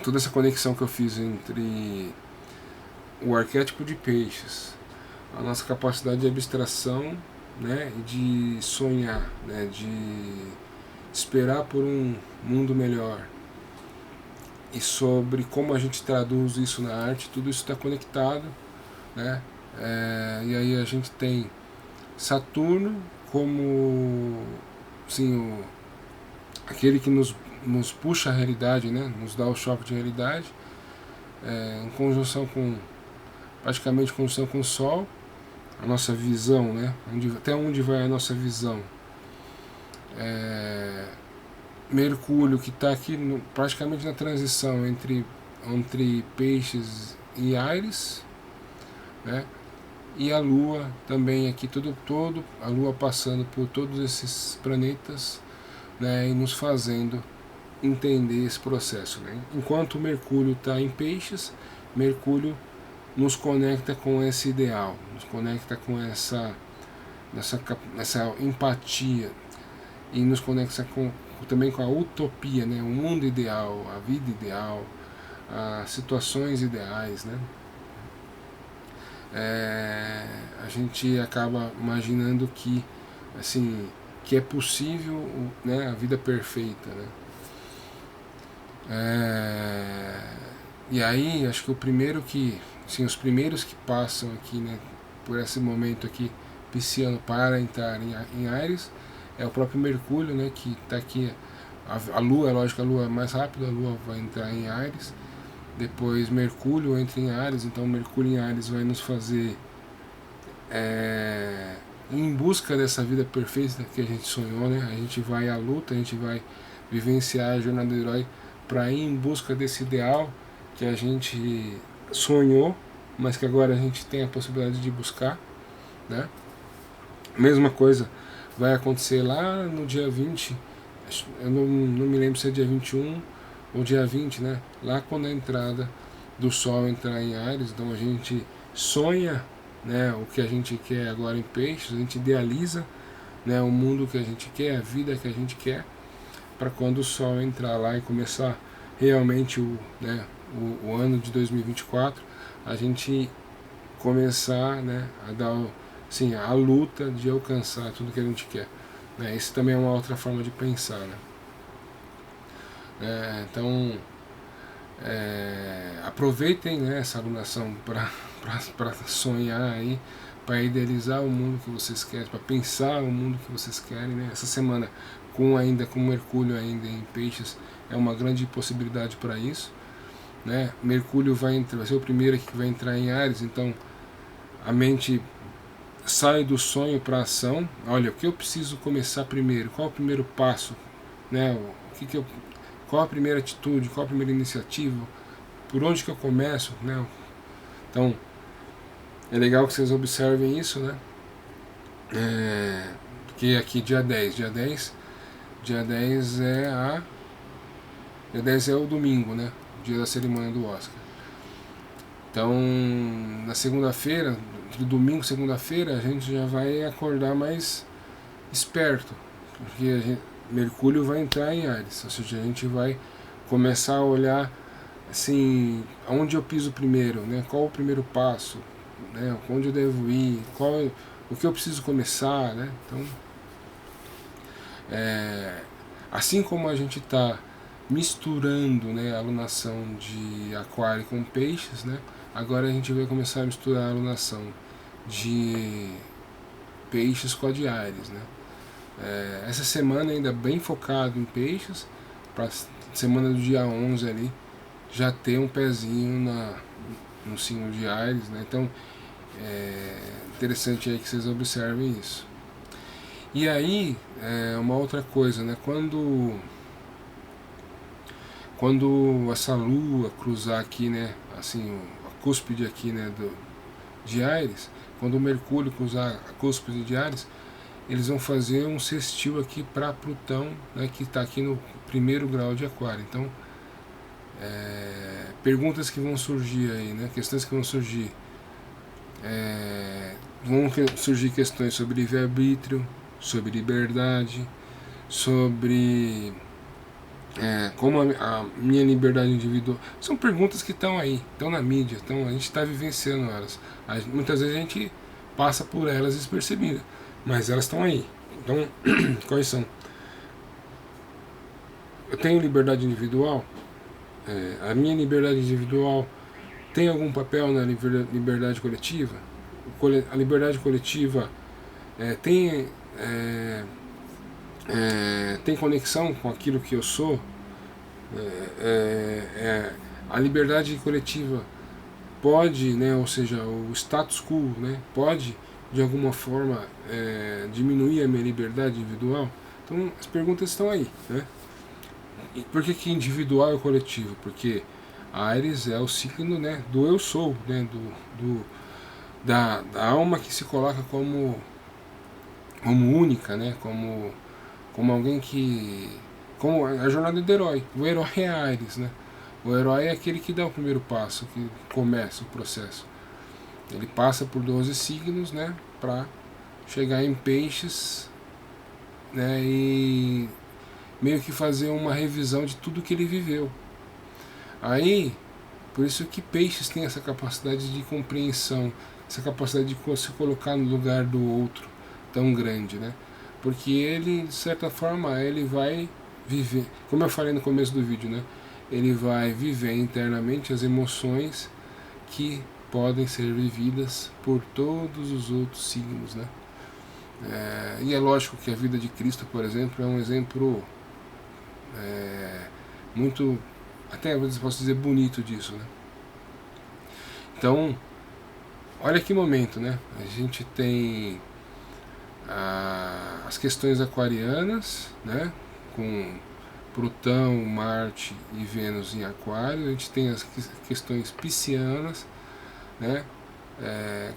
toda essa conexão que eu fiz entre o arquétipo de Peixes, a nossa capacidade de abstração, né, e de sonhar, né, de esperar por um mundo melhor, e sobre como a gente traduz isso na arte. Tudo isso está conectado, né? E aí a gente tem Saturno como, assim, aquele que nos puxa a realidade, né? Nos dá o choque de realidade, em conjunção com, praticamente em conjunção com o Sol, a nossa visão, né? Até onde vai a nossa visão. Mercúrio, que está aqui praticamente na transição entre Peixes e Áries, né? E a Lua também aqui, todo a Lua passando por todos esses planetas, né? E nos fazendo entender esse processo, né? Enquanto o Mercúrio está em Peixes, Mercúrio nos conecta com esse ideal, nos conecta com essa empatia, e nos conecta também com a utopia, né? O mundo ideal, a vida ideal, as situações ideais, né? A gente acaba imaginando que, assim, que é possível, né, a vida perfeita, né? E aí acho que o primeiro que, assim, os primeiros que passam aqui, né, por esse momento aqui pisciano para entrar em Áries é o próprio Mercúrio, né, que está aqui. A Lua, é lógico, a Lua é mais rápida, a Lua vai entrar em Áries. Depois Mercúrio entra em Áries, então Mercúrio em Áries vai nos fazer em busca dessa vida perfeita que a gente sonhou, né? A gente vai à luta, a gente vai vivenciar a jornada do herói para ir em busca desse ideal que a gente sonhou, mas que agora a gente tem a possibilidade de buscar, né? Mesma coisa vai acontecer lá no dia 20, eu não me lembro se é dia 21 ou dia 20, né? Lá quando a entrada do Sol entrar em Áries, então a gente sonha, né, o que a gente quer agora em Peixes, a gente idealiza, né, o mundo que a gente quer, a vida que a gente quer, para quando o Sol entrar lá e começar realmente o ano de 2024, a gente começar, né, a dar, assim, a luta de alcançar tudo que a gente quer, né? Isso também é uma outra forma de pensar, né? Então aproveitem, né, essa alunação para sonhar aí, para idealizar o mundo que vocês querem, para pensar o mundo que vocês querem, né? Essa semana com Mercúrio ainda em Peixes é uma grande possibilidade para isso, né? Mercúrio vai ser o primeiro aqui que vai entrar em Áries, então a mente sai do sonho para a ação. Olha, o que eu preciso começar primeiro? Qual é o primeiro passo, né? Qual a primeira atitude? Qual a primeira iniciativa? Por onde que eu começo, né? Então é legal que vocês observem isso, né? Porque aqui dia 10 dia 10 é o domingo, né? Dia da cerimônia do Oscar. Então, na segunda-feira, entre domingo e segunda-feira, a gente já vai acordar mais esperto, porque Mercúrio vai entrar em Áries, ou seja, a gente vai começar a olhar, assim, aonde eu piso primeiro, né? Qual o primeiro passo, né? Onde eu devo ir, o que eu preciso começar, né? Então, assim como a gente está misturando, né, a alunação de Aquário com Peixes, né? Agora a gente vai começar a misturar a alunação de Peixes com a de Áries, né? Essa semana ainda bem focado em Peixes, para semana do dia 11 ali já ter um pezinho no signo de Áries, né? Então é interessante aí que vocês observem isso. E aí, uma outra coisa, né? Quando essa Lua cruzar aqui, né, assim, a cúspide aqui, né, de Áries, quando o Mercúrio cruzar a cúspide de Áries, eles vão fazer um sextil aqui para Plutão, né, que está aqui no primeiro grau de Aquário. Então, perguntas que vão surgir aí, né, questões que vão surgir. Vão surgir questões sobre livre-arbítrio, sobre liberdade, sobre como a minha liberdade individual. São perguntas que estão aí, estão na mídia, a gente está vivenciando elas. Muitas vezes a gente passa por elas despercebida, mas elas estão aí. Então, quais são? Eu tenho liberdade individual? a minha liberdade individual tem algum papel na liberdade coletiva? A liberdade coletiva tem, tem conexão com aquilo que eu sou? A liberdade coletiva pode, né, ou seja, o status quo, né, pode de alguma forma diminuir a minha liberdade individual? Então as perguntas estão aí, né? E por que individual e coletivo? Porque Ares é o signo, né, do eu sou, né, da alma que se coloca como única, né, como alguém que, como a jornada do herói. O herói é Ares, né? O herói é aquele que dá o primeiro passo, que começa o processo. Ele passa por 12 signos, né, para chegar em Peixes, né, e meio que fazer uma revisão de tudo que ele viveu. Aí, por isso que Peixes tem essa capacidade de compreensão, essa capacidade de se colocar no lugar do outro tão grande, né? Porque ele, de certa forma, ele vai viver, como eu falei no começo do vídeo, né? Ele vai viver internamente as emoções que podem ser vividas por todos os outros signos, né? E é lógico que a vida de Cristo, por exemplo, é um exemplo muito, até posso dizer, bonito disso, né? Então, olha que momento, né? A gente tem as questões aquarianas, né? Com Plutão, Marte e Vênus em Aquário. A gente tem as questões piscianas, né?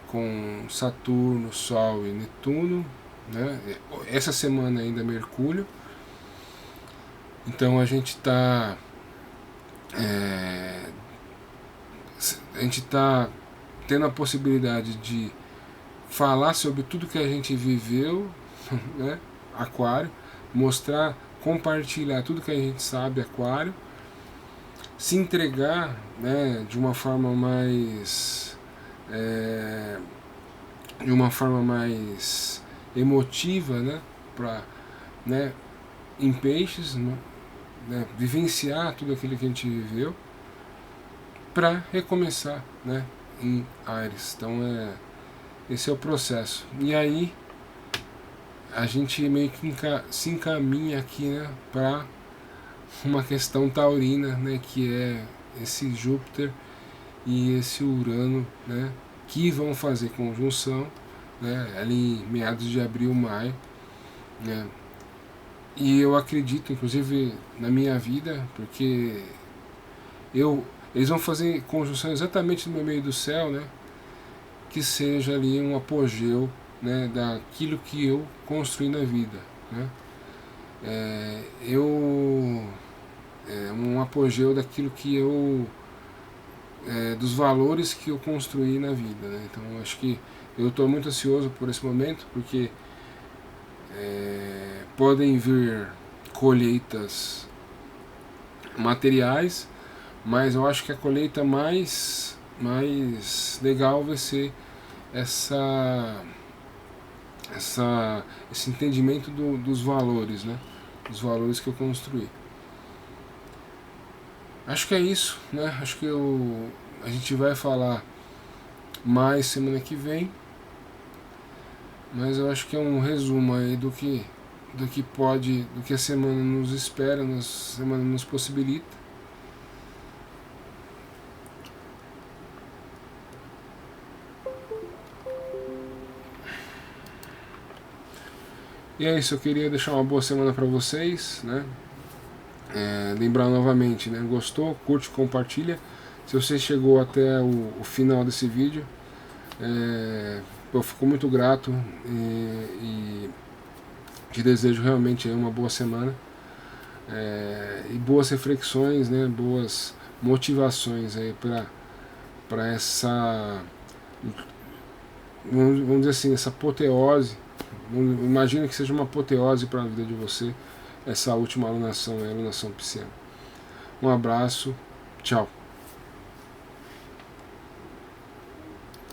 Com Saturno, Sol e Netuno, né? Essa semana ainda Mercúrio. Então a gente está tendo a possibilidade de falar sobre tudo que a gente viveu, né? Aquário, mostrar, compartilhar tudo que a gente sabe, Aquário, se entregar, né, de uma forma mais emotiva, né, para, né, em Peixes, né, vivenciar tudo aquilo que a gente viveu para recomeçar, né, em Ares. Então esse é o processo. E aí a gente meio que se encaminha aqui, né, para uma questão taurina, né, que é esse Júpiter e esse Urano, né, que vão fazer conjunção, né, ali em meados de abril, maio, né. E eu acredito, inclusive, na minha vida, porque eles vão fazer conjunção exatamente no meio do céu, né, que seja ali um apogeu, né, daquilo que eu construí na vida, né. Um apogeu daquilo que eu dos valores que eu construí na vida, né. Então eu acho que eu estou muito ansioso por esse momento, porque podem vir colheitas materiais, mas eu acho que a colheita mais legal vai ser esse entendimento dos valores, né? Dos valores que eu construí. Acho que é isso, né? Acho que a gente vai falar mais semana que vem, mas eu acho que é um resumo aí do que a semana nos espera, a semana nos possibilita. E é isso, eu queria deixar uma boa semana para vocês, né? Lembrar novamente, né? Gostou? Curte, compartilha. Se você chegou até o final desse vídeo, eu fico muito grato e te desejo realmente uma boa semana e boas reflexões, né? Boas motivações aí para essa, vamos dizer assim, essa apoteose. Imagina que seja uma apoteose para a vida de você essa última alunação, a alunação pisciana. Um abraço, tchau.